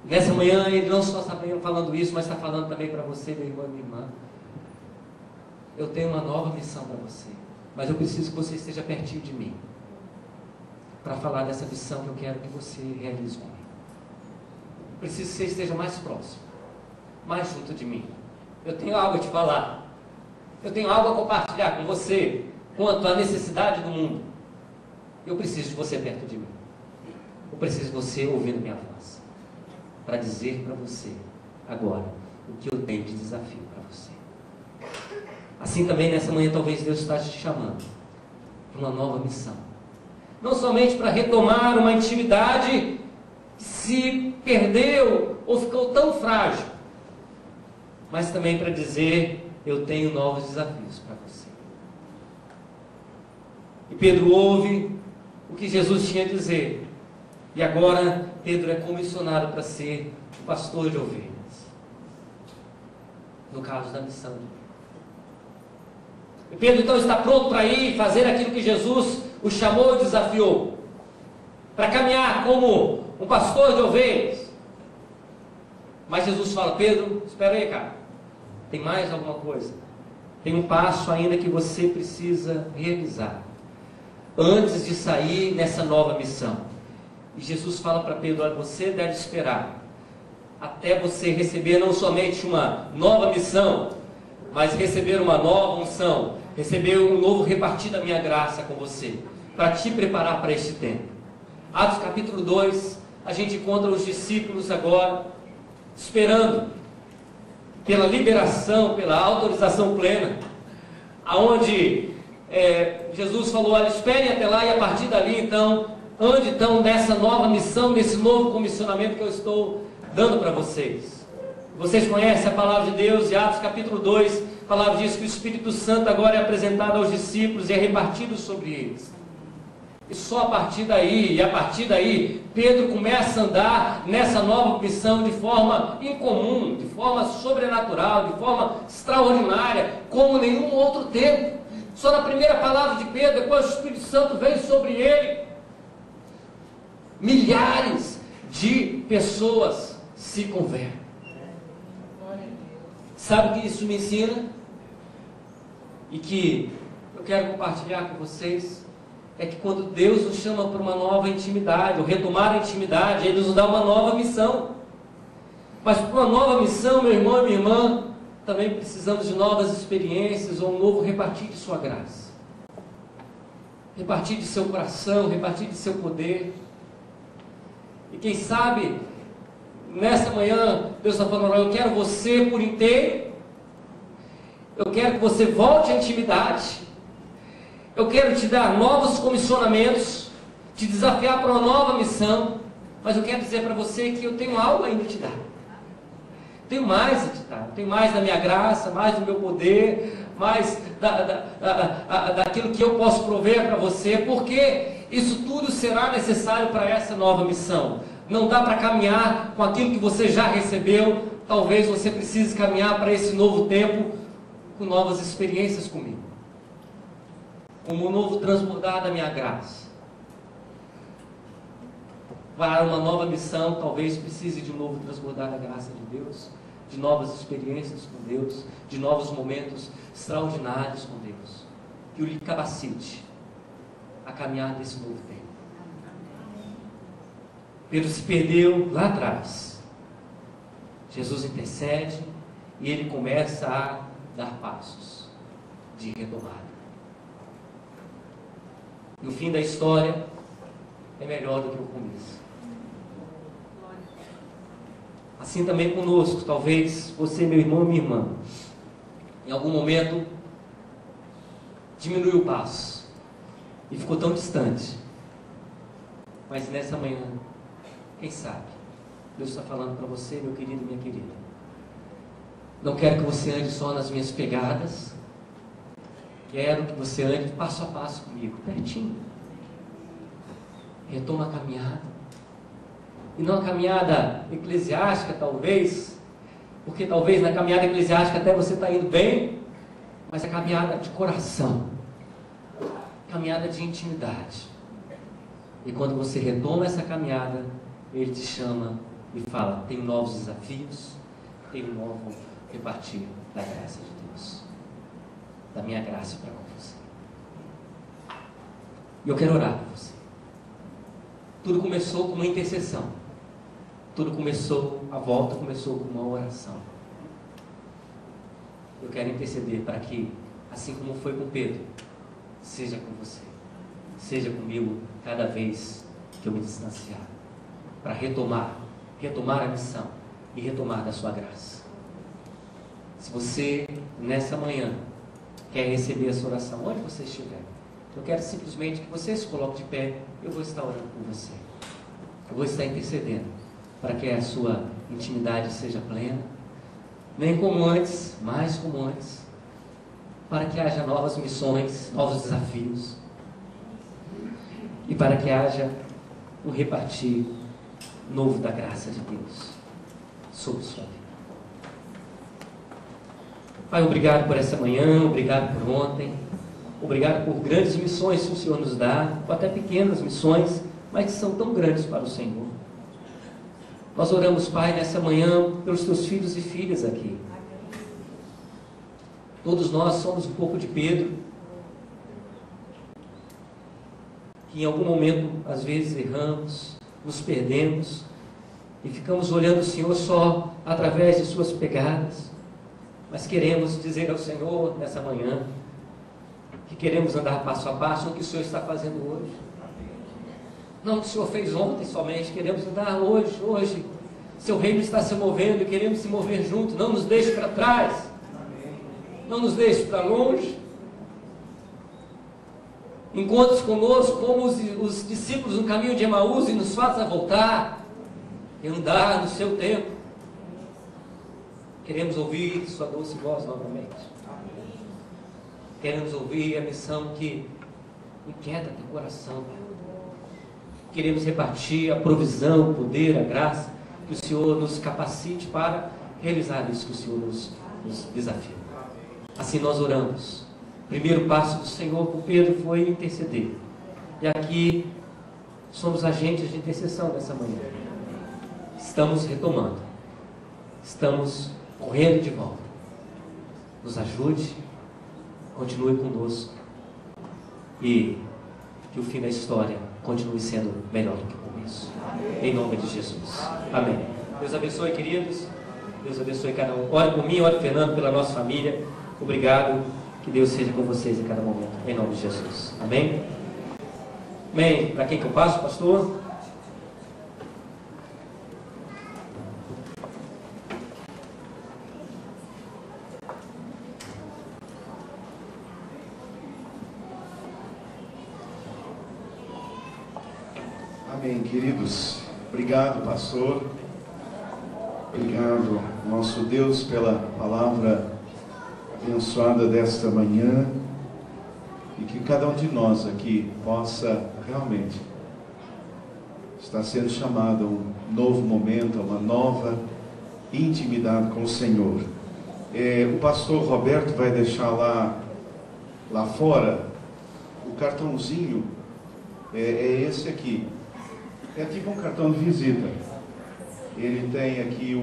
Nessa manhã ele não só está falando isso, mas está falando também para você, meu irmão e minha irmã. Eu tenho uma nova missão para você, mas eu preciso que você esteja pertinho de mim para falar dessa missão que eu quero que você realize comigo. Eu preciso que você esteja mais próximo, mais junto de mim. Eu tenho algo a te falar, eu tenho algo a compartilhar com você quanto à necessidade do mundo. Eu preciso de você perto de mim. Eu preciso de você ouvindo minha voz para dizer para você agora o que eu tenho de desafio para você. Assim também nessa manhã talvez Deus está te chamando para uma nova missão. Não somente para retomar uma intimidade que se perdeu ou ficou tão frágil, mas também para dizer, eu tenho novos desafios para você. E Pedro ouve o que Jesus tinha a dizer. E agora Pedro é comissionado para ser o pastor de ovelhas. No caso da missão de Pedro. E Pedro então está pronto para ir fazer aquilo que Jesus o chamou e desafiou, para caminhar como um pastor de ovelhas. Mas Jesus fala: Pedro, espera aí, cara, tem mais alguma coisa, tem um passo ainda que você precisa realizar antes de sair nessa nova missão. E Jesus fala para Pedro: olha, você deve esperar até você receber não somente uma nova missão, mas receber uma nova unção, receber um novo repartir da minha graça com você, para te preparar para este tempo. Atos capítulo 2, a gente encontra os discípulos agora, esperando pela liberação, pela autorização plena, aonde Jesus falou: olha, esperem até lá, e a partir dali então, ande então nessa nova missão, nesse novo comissionamento que eu estou dando para vocês. Vocês conhecem a palavra de Deus, e Atos capítulo 2, a palavra diz que o Espírito Santo agora é apresentado aos discípulos e é repartido sobre eles. E só a partir daí, Pedro começa a andar nessa nova missão de forma incomum, de forma sobrenatural, de forma extraordinária, como nenhum outro tempo. Só na primeira palavra de Pedro, depois o Espírito Santo veio sobre ele, milhares de pessoas se convertem. Sabe o que isso me ensina? E que eu quero compartilhar com vocês, é que quando Deus nos chama para uma nova intimidade, ou retomar a intimidade, Ele nos dá uma nova missão. Mas para uma nova missão, meu irmão e minha irmã, também precisamos de novas experiências, ou um novo repartir de sua graça, repartir de seu coração, repartir de seu poder. E quem sabe, nessa manhã, Deus está falando: eu quero você por inteiro, eu quero que você volte à intimidade, eu quero te dar novos comissionamentos, te desafiar para uma nova missão, mas eu quero dizer para você que eu tenho algo ainda a te dar. Tenho mais a te dar, tenho mais da minha graça, mais do meu poder, mais daquilo que eu posso prover para você, porque isso tudo será necessário para essa nova missão. Não dá para caminhar com aquilo que você já recebeu. Talvez você precise caminhar para esse novo tempo com novas experiências comigo, como um novo transbordar da minha graça. Para uma nova missão, talvez precise de um novo transbordar da graça de Deus, de novas experiências com Deus, de novos momentos extraordinários com Deus, que o lhe capacite a caminhar nesse novo tempo. Pedro se perdeu lá atrás. Jesus intercede e ele começa a dar passos de retomada. E o fim da história é melhor do que o começo. Assim também conosco, talvez você, meu irmão e minha irmã, em algum momento diminuiu o passo e ficou tão distante. Mas nessa manhã, quem sabe, Deus está falando para você, meu querido e minha querida: não quero que você ande só nas minhas pegadas, quero que você ande passo a passo comigo, pertinho. Retoma a caminhada. E não a caminhada eclesiástica, talvez, porque talvez na caminhada eclesiástica até você está indo bem, mas a caminhada de coração, caminhada de intimidade. E quando você retoma essa caminhada, Ele te chama e fala: tem novos desafios, tem um novo repartir da graça de Deus, da minha graça para com você. E eu quero orar por você. Tudo começou com uma intercessão. Tudo começou, a volta começou com uma oração. Eu quero interceder para que, assim como foi com Pedro, seja com você, seja comigo cada vez que eu me distanciar, para retomar a missão e retomar da sua graça. Se você, nessa manhã, quer receber essa oração, onde você estiver, eu quero simplesmente que você se coloque de pé. Eu vou estar orando por você, eu vou estar intercedendo para que a sua intimidade seja plena, nem como antes, mais como antes, para que haja novas missões, novos desafios, e para que haja um repartir novo da graça de Deus sobre sua vida. Pai, obrigado por essa manhã, obrigado por ontem, obrigado por grandes missões que o Senhor nos dá, ou até pequenas missões, mas que são tão grandes para o Senhor. Nós oramos, Pai, nessa manhã pelos teus filhos e filhas aqui. Todos nós somos um pouco de Pedro, que em algum momento, às vezes, erramos, nos perdemos e ficamos olhando o Senhor só através de suas pegadas. Mas queremos dizer ao Senhor nessa manhã que queremos andar passo a passo no que o Senhor está fazendo hoje. Não o que o Senhor fez ontem somente, queremos andar hoje. Seu reino está se movendo e queremos se mover junto. Não nos deixe para trás, não nos deixe para longe. Encontre-se conosco como os discípulos no caminho de Emaús e nos faça voltar e andar no seu tempo. Queremos ouvir sua doce voz novamente. Queremos ouvir a missão que inquieta teu coração. Queremos repartir a provisão, o poder, a graça, que o Senhor nos capacite para realizar isso que o Senhor nos desafia. Assim nós oramos. O primeiro passo do Senhor com Pedro foi interceder. E aqui somos agentes de intercessão nessa manhã. Estamos retomando. Estamos correndo de volta. Nos ajude, continue conosco e que o fim da história continue sendo melhor do que o começo. Em nome de Jesus. Amém. Deus abençoe, queridos. Deus abençoe cada um. Ore por mim, ore por Fernando, pela nossa família. Obrigado. Que Deus seja com vocês em cada momento. Em nome de Jesus. Amém? Amém. Para quem que eu passo, pastor? Amém, queridos. Obrigado, pastor. Obrigado, nosso Deus, pela palavra abençoada desta manhã. E que cada um de nós aqui possa realmente estar sendo chamado a um novo momento, a uma nova intimidade com o Senhor. O pastor Roberto vai deixar lá fora o cartãozinho. É esse aqui. É tipo um cartão de visita. Ele tem aqui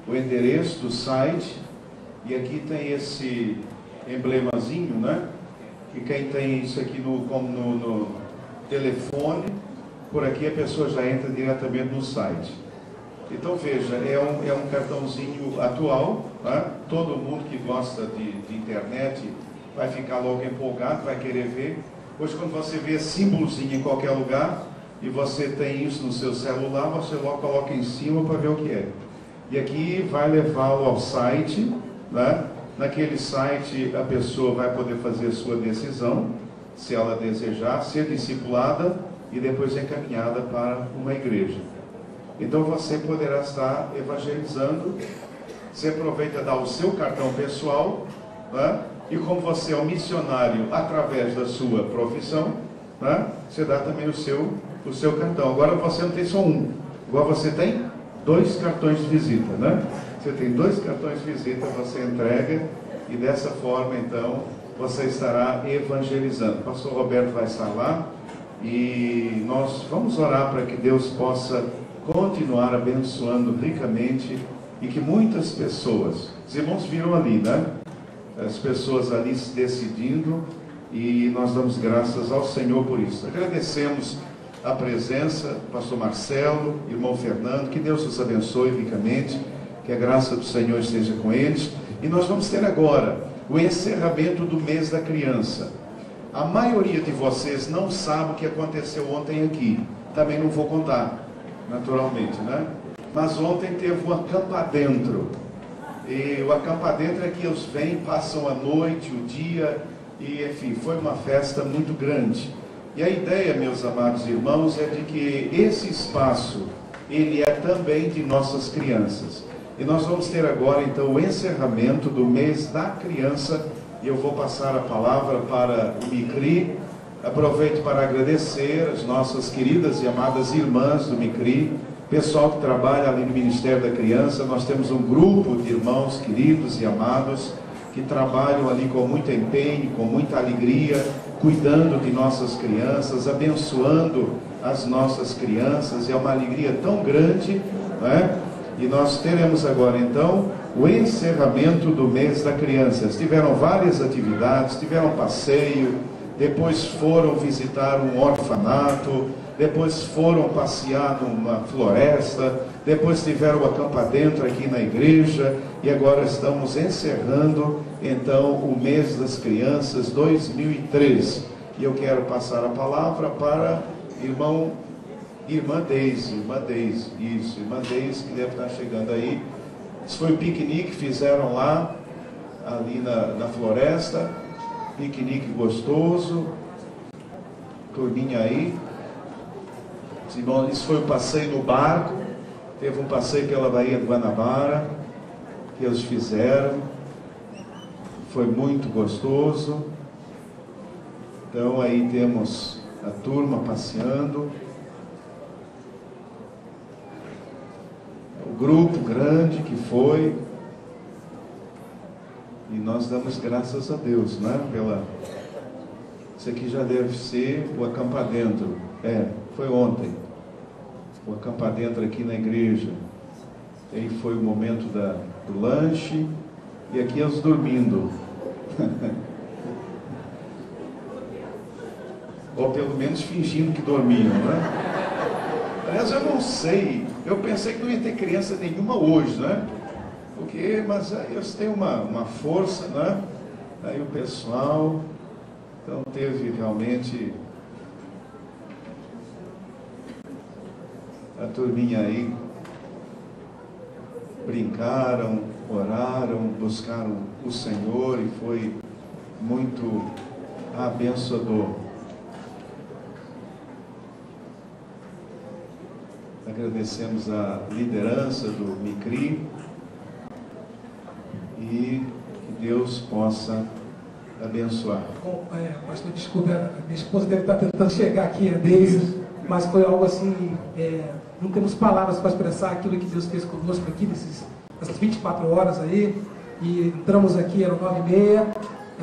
o endereço do site. E aqui tem esse emblemazinho, né? Que quem tem isso aqui como no telefone, por aqui a pessoa já entra diretamente no site. Então veja, é um cartãozinho atual, né? Todo mundo que gosta de internet vai ficar logo empolgado, vai querer ver. Hoje, quando você vê símbolozinho em qualquer lugar e você tem isso no seu celular, você logo coloca em cima para ver o que é. E aqui vai levá-lo ao site, né? Naquele site a pessoa vai poder fazer a sua decisão, se ela desejar, ser discipulada e depois encaminhada para uma igreja. Então você poderá estar evangelizando. Você aproveita a dar o seu cartão pessoal, né? E como você é um missionário através da sua profissão, né? Você dá também o seu cartão. Agora você não tem só um, agora você tem 2 cartões de visita, né? Você tem 2 cartões de visita, você entrega e dessa forma então você estará evangelizando. O pastor Roberto vai estar lá e nós vamos orar para que Deus possa continuar abençoando ricamente e que muitas pessoas, os irmãos viram ali, né? As pessoas ali se decidindo e nós damos graças ao Senhor por isso. Agradecemos a presença do pastor Marcelo, irmão Fernando, que Deus os abençoe ricamente, que a graça do Senhor esteja com eles. E nós vamos ter agora o encerramento do mês da criança. A maioria de vocês não sabe o que aconteceu ontem aqui. Também não vou contar, naturalmente, né? Mas ontem teve um acampadentro. E o acampadentro é que eles vêm, passam a noite, o dia, e enfim, foi uma festa muito grande. E a ideia, meus amados irmãos, é de que esse espaço, ele é também de nossas crianças. E nós vamos ter agora, então, o encerramento do mês da criança. E eu vou passar a palavra para o Micri. Aproveito para agradecer as nossas queridas e amadas irmãs do Micri, pessoal que trabalha ali no Ministério da Criança. Nós temos um grupo de irmãos queridos e amados que trabalham ali com muito empenho, com muita alegria, cuidando de nossas crianças, abençoando as nossas crianças. É uma alegria tão grande, né? E nós teremos agora então o encerramento do mês da criança. Tiveram várias atividades, tiveram passeio, depois foram visitar um orfanato, depois foram passear numa floresta, depois tiveram o acampadentro aqui na igreja, e agora estamos encerrando então o mês das crianças 2003. E eu quero passar a palavra para irmã Deise, irmã Deise, que deve estar chegando aí. Isso foi o piquenique que fizeram lá, ali na floresta, piquenique gostoso, turminha aí. Isso foi o passeio no barco, teve um passeio pela Baía de Guanabara, que eles fizeram, foi muito gostoso. Então aí temos a turma passeando, o grupo grande que foi, e nós damos graças a Deus, né? Isso aqui já deve ser o acampadentro, foi ontem, o acampadentro aqui na igreja. Aí foi o momento do lanche, e aqui eles dormindo. Ou pelo menos fingindo que dormiam, né? Aliás, eu não sei, eu pensei que não ia ter criança nenhuma hoje, né? Mas eles têm uma força, né? Aí o pessoal, então teve realmente a turminha aí, brincaram, oraram, buscaram o Senhor, e foi muito abençoador. Agradecemos a liderança do Micri, e que Deus possa abençoar. Bom, pastor, desculpa, minha esposa deve estar tentando chegar aqui, a Deise, mas foi algo assim, não temos palavras para expressar aquilo que Deus fez conosco aqui nessas 24 horas aí, e entramos aqui, eram 9h30,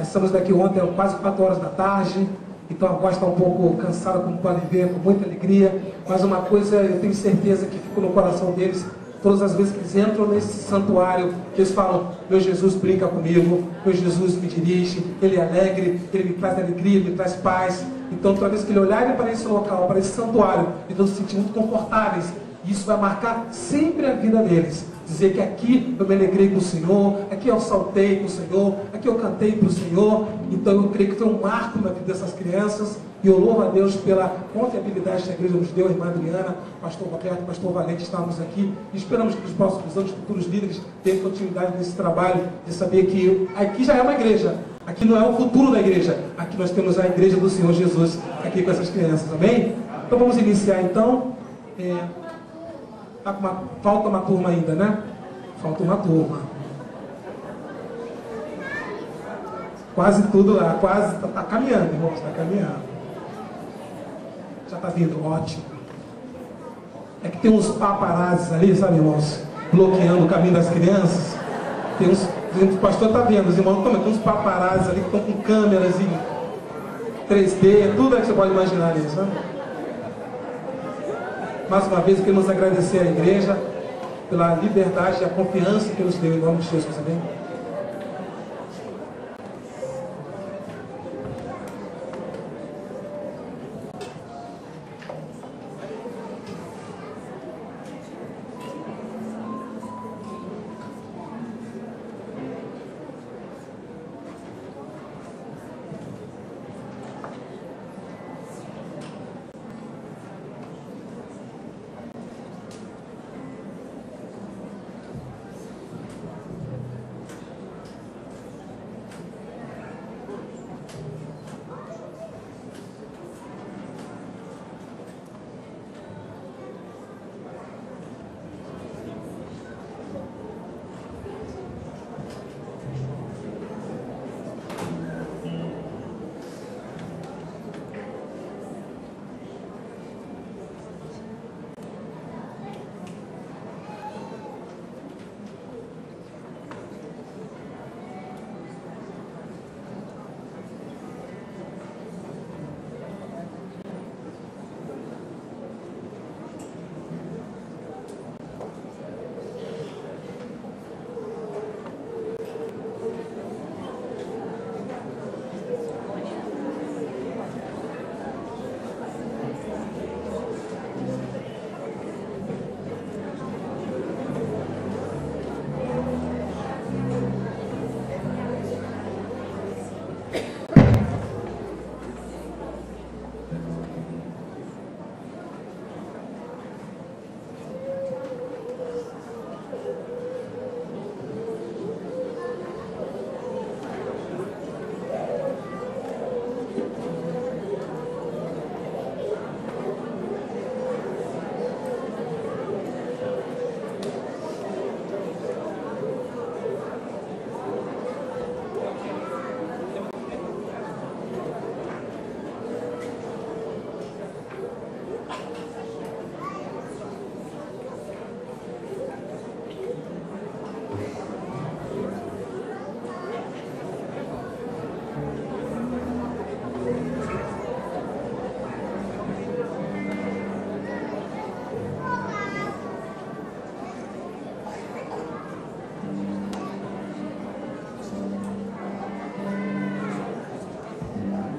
estamos daqui ontem, eram quase 4 horas da tarde, então a voz está um pouco cansada, como podem ver, com muita alegria, mas uma coisa eu tenho certeza que ficou no coração deles. Todas as vezes que eles entram nesse santuário, eles falam: meu Jesus brinca comigo, meu Jesus me dirige, Ele é alegre, Ele me traz alegria, me traz paz. Então toda vez que ele olharem para esse local, para esse santuário, eles vão se sentir muito confortáveis. E isso vai marcar sempre a vida deles. Dizer que aqui eu me alegrei com o Senhor, aqui eu saltei com o Senhor, aqui eu cantei para o Senhor. Então eu creio que foi um marco na vida dessas crianças. E eu louvo a Deus pela confiabilidade que a igreja nos deu, a irmã Adriana, pastor Roberto, pastor Valente, estamos aqui. E esperamos que nos próximos anos, futuros líderes tenham continuidade nesse trabalho, de saber que aqui já é uma igreja. Aqui não é o futuro da igreja. Aqui nós temos a igreja do Senhor Jesus, aqui com essas crianças, amém? Então vamos iniciar então. Falta uma turma ainda, né? Falta uma turma. Quase tudo lá, quase, está caminhando, irmãos, está caminhando. Já está vindo, ótimo. É que tem uns paparazzis ali, sabe, irmãos? Bloqueando o caminho das crianças. Tem uns, o pastor está vendo, os irmãos, tem uns paparazzis ali que estão com câmeras em 3D, tudo que você pode imaginar isso, né? Mais uma vez, queremos agradecer à igreja pela liberdade e a confiança que nos deu, em nome de Jesus, amém?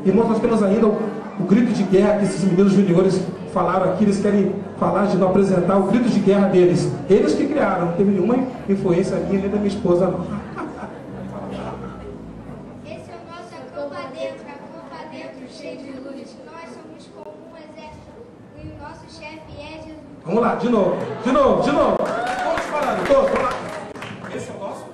Irmãos, nós temos ainda o grito de guerra que esses meninos juniores falaram aqui. Eles querem falar de não apresentar o grito de guerra deles. Eles que criaram, não teve nenhuma influência minha nem da minha esposa, não. Esse é o nosso acampa dentro, cheio de luz. Nós somos como um exército e o nosso chefe é Jesus. Vamos lá, de novo. Todos falando, todos, vamos lá. Esse é o nosso.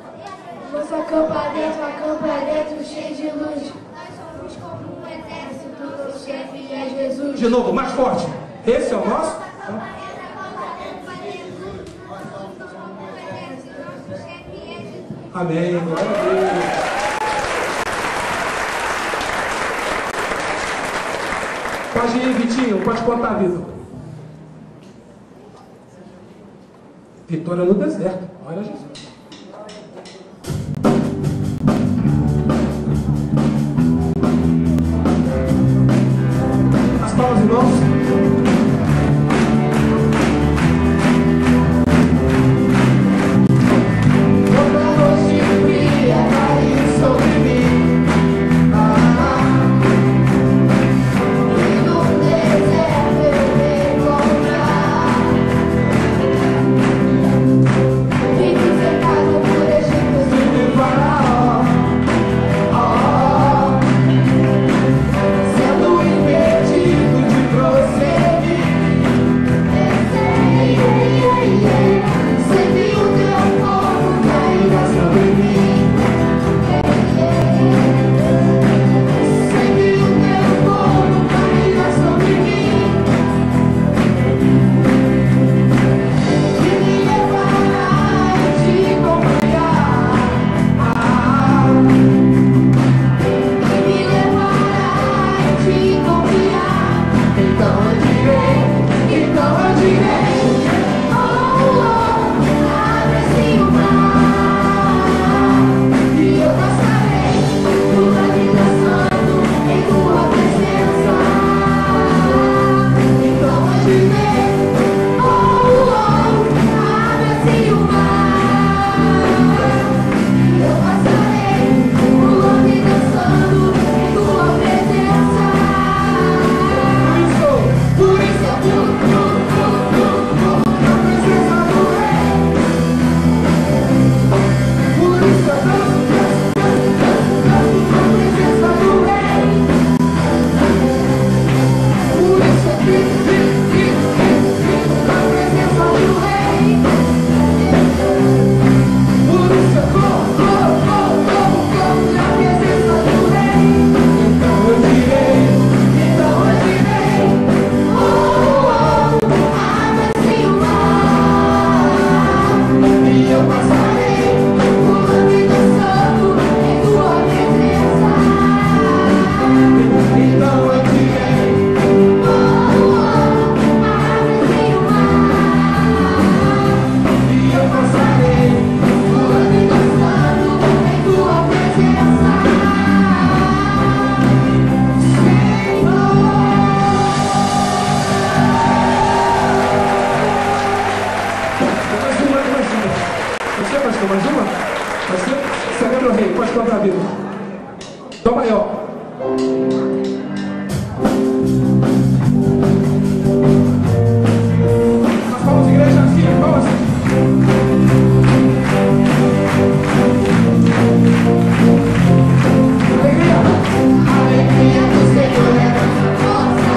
Nosso acampa dentro, cheio de luz. Nós somos como um exército, nosso chefe é Jesus. De novo, mais forte. Esse é o nosso. Amém. Glória a Deus. Pode ir, Vitinho. Pode contar, Vitor. Vitória no deserto. Olha Jesus. As palmas, irmãos. Alegria do Senhor é nossa força.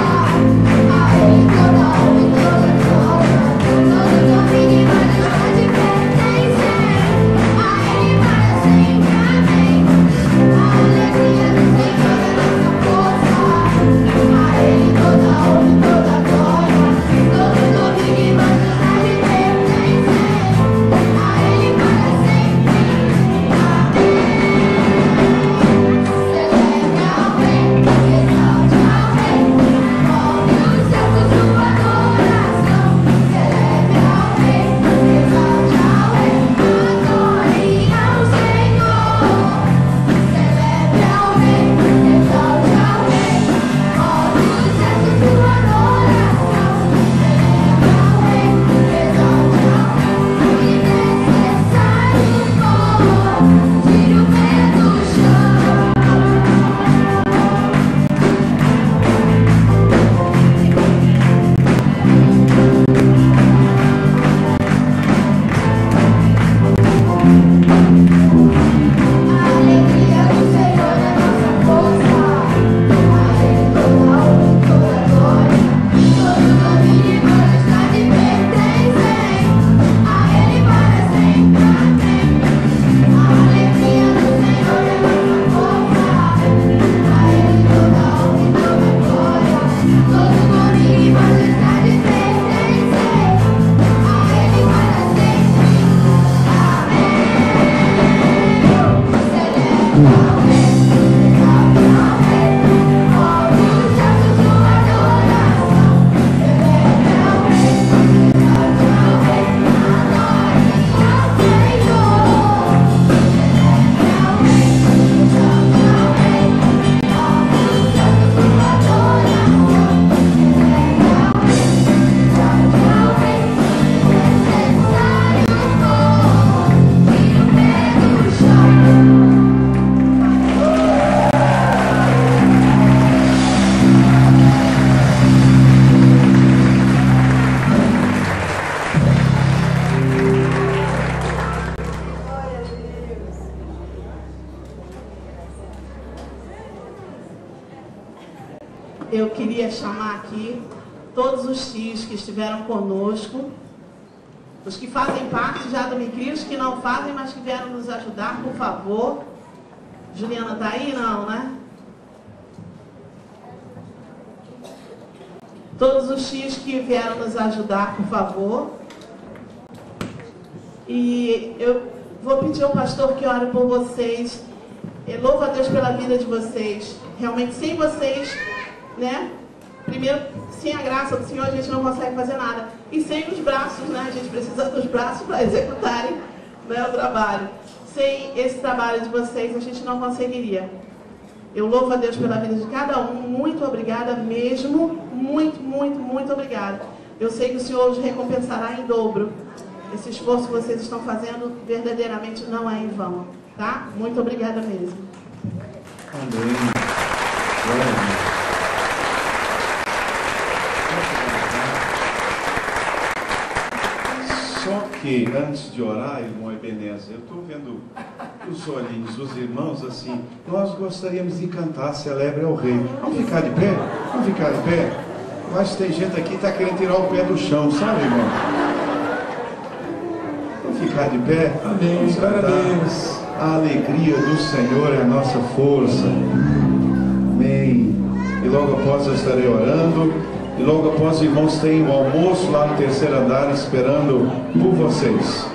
Eu queria chamar aqui todos os tios que estiveram conosco, os que fazem parte já do Micri, os que não fazem, mas que vieram nos ajudar, por favor. Juliana está aí? Não, né? Todos os tios que vieram nos ajudar, por favor. E eu vou pedir ao pastor que ore por vocês. Eu louvo a Deus pela vida de vocês. Realmente, sem vocês, né? Primeiro, sem a graça do Senhor, a gente não consegue fazer nada. E sem os braços, né? A gente precisa dos braços para executarem, né, o trabalho. Sem esse trabalho de vocês, a gente não conseguiria. Eu louvo a Deus pela vida de cada um. Muito obrigada mesmo. Muito, muito, muito obrigada. Eu sei que o Senhor os recompensará em dobro. Esse esforço que vocês estão fazendo verdadeiramente não é em vão. Tá? Muito obrigada mesmo. Amém. Só que antes de orar, irmão Ebenezer, eu estou vendo os olhinhos dos irmãos assim. Nós gostaríamos de cantar Celebre ao Rei. Vamos ficar de pé? Vamos ficar de pé? Eu acho que tem gente aqui que está querendo tirar o pé do chão, sabe, irmão? Vamos ficar de pé? Amém. Vamos cantar. A alegria do Senhor é a nossa força. Amém. E logo após eu estarei orando. E logo após, irmãos, tem o almoço lá no terceiro andar esperando por vocês.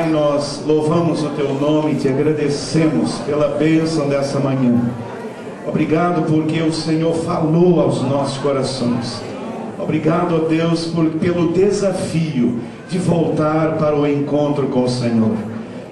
Pai, nós louvamos o Teu nome e Te agradecemos pela bênção dessa manhã. Obrigado porque o Senhor falou aos nossos corações. Obrigado, ó Deus, pelo desafio de voltar para o encontro com o Senhor.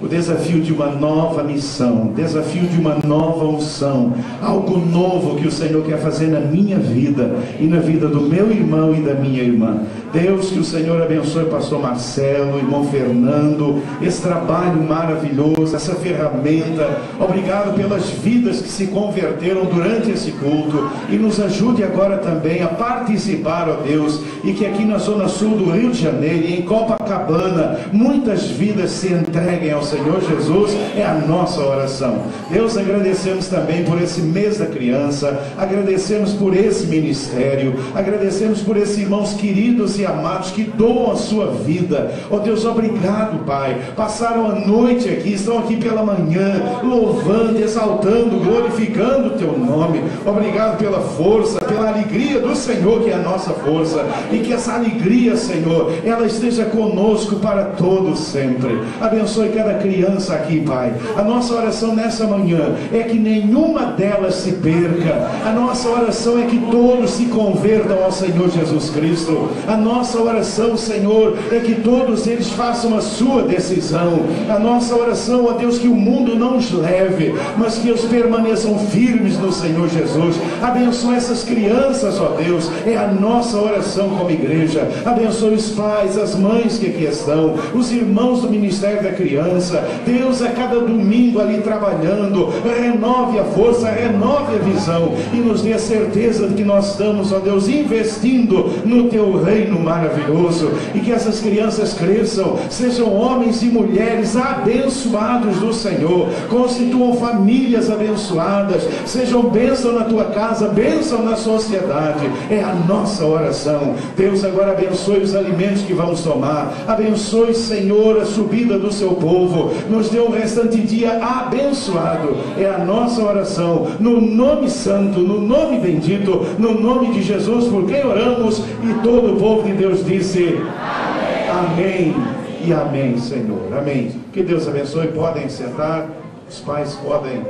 O desafio de uma nova missão, o desafio de uma nova unção, algo novo que o Senhor quer fazer na minha vida e na vida do meu irmão e da minha irmã. Deus, que o Senhor abençoe o pastor Marcelo, o irmão Fernando, esse trabalho maravilhoso, essa ferramenta. Obrigado pelas vidas que se converteram durante esse culto e nos ajude agora também a participar, ó Deus, e que aqui na zona sul do Rio de Janeiro e em Copacabana, muitas vidas se entreguem ao Senhor Jesus, é a nossa oração. Deus, agradecemos também por esse mês da criança, agradecemos por esse ministério, agradecemos por esses irmãos queridos e amados que doam a sua vida. Ó Deus, obrigado, Pai. Passaram a noite aqui, estão aqui pela manhã, louvando, exaltando, glorificando o Teu nome. Obrigado pela força, pela alegria do Senhor, que é a nossa força, e que essa alegria, Senhor, ela esteja conosco para todos sempre. Abençoe cada criança aqui, Pai. A nossa oração nessa manhã é que nenhuma delas se perca. A nossa oração é que todos se convertam ao Senhor Jesus Cristo. A nossa oração, Senhor, é que todos eles façam a sua decisão. A nossa oração, ó Deus, que o mundo não os leve, mas que eles permaneçam firmes no Senhor Jesus. Abençoe essas crianças, ó Deus, é a nossa oração como igreja. Abençoe os pais, as mães que aqui estão, os irmãos do Ministério da Criança. Deus, a cada domingo ali trabalhando, renove a força, renove a visão e nos dê a certeza de que nós estamos, ó Deus, investindo no Teu reino maravilhoso, e que essas crianças cresçam, sejam homens e mulheres abençoados do Senhor, constituam famílias abençoadas, sejam bênção na Tua casa, bênção na sociedade. É a nossa oração. Deus, agora abençoe os alimentos que vamos tomar, abençoe, Senhor, a subida do Seu povo, nos dê um restante dia abençoado. É a nossa oração, no nome santo, no nome bendito, no nome de Jesus, por quem oramos, e todo o povo de Deus disse amém e amém, Senhor. Amém. Que Deus abençoe. Podem sentar, os pais podem.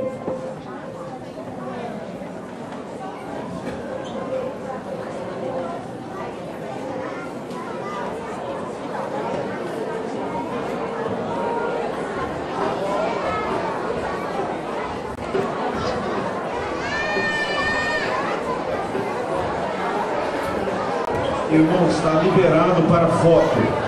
Irmão, está liberado para foto.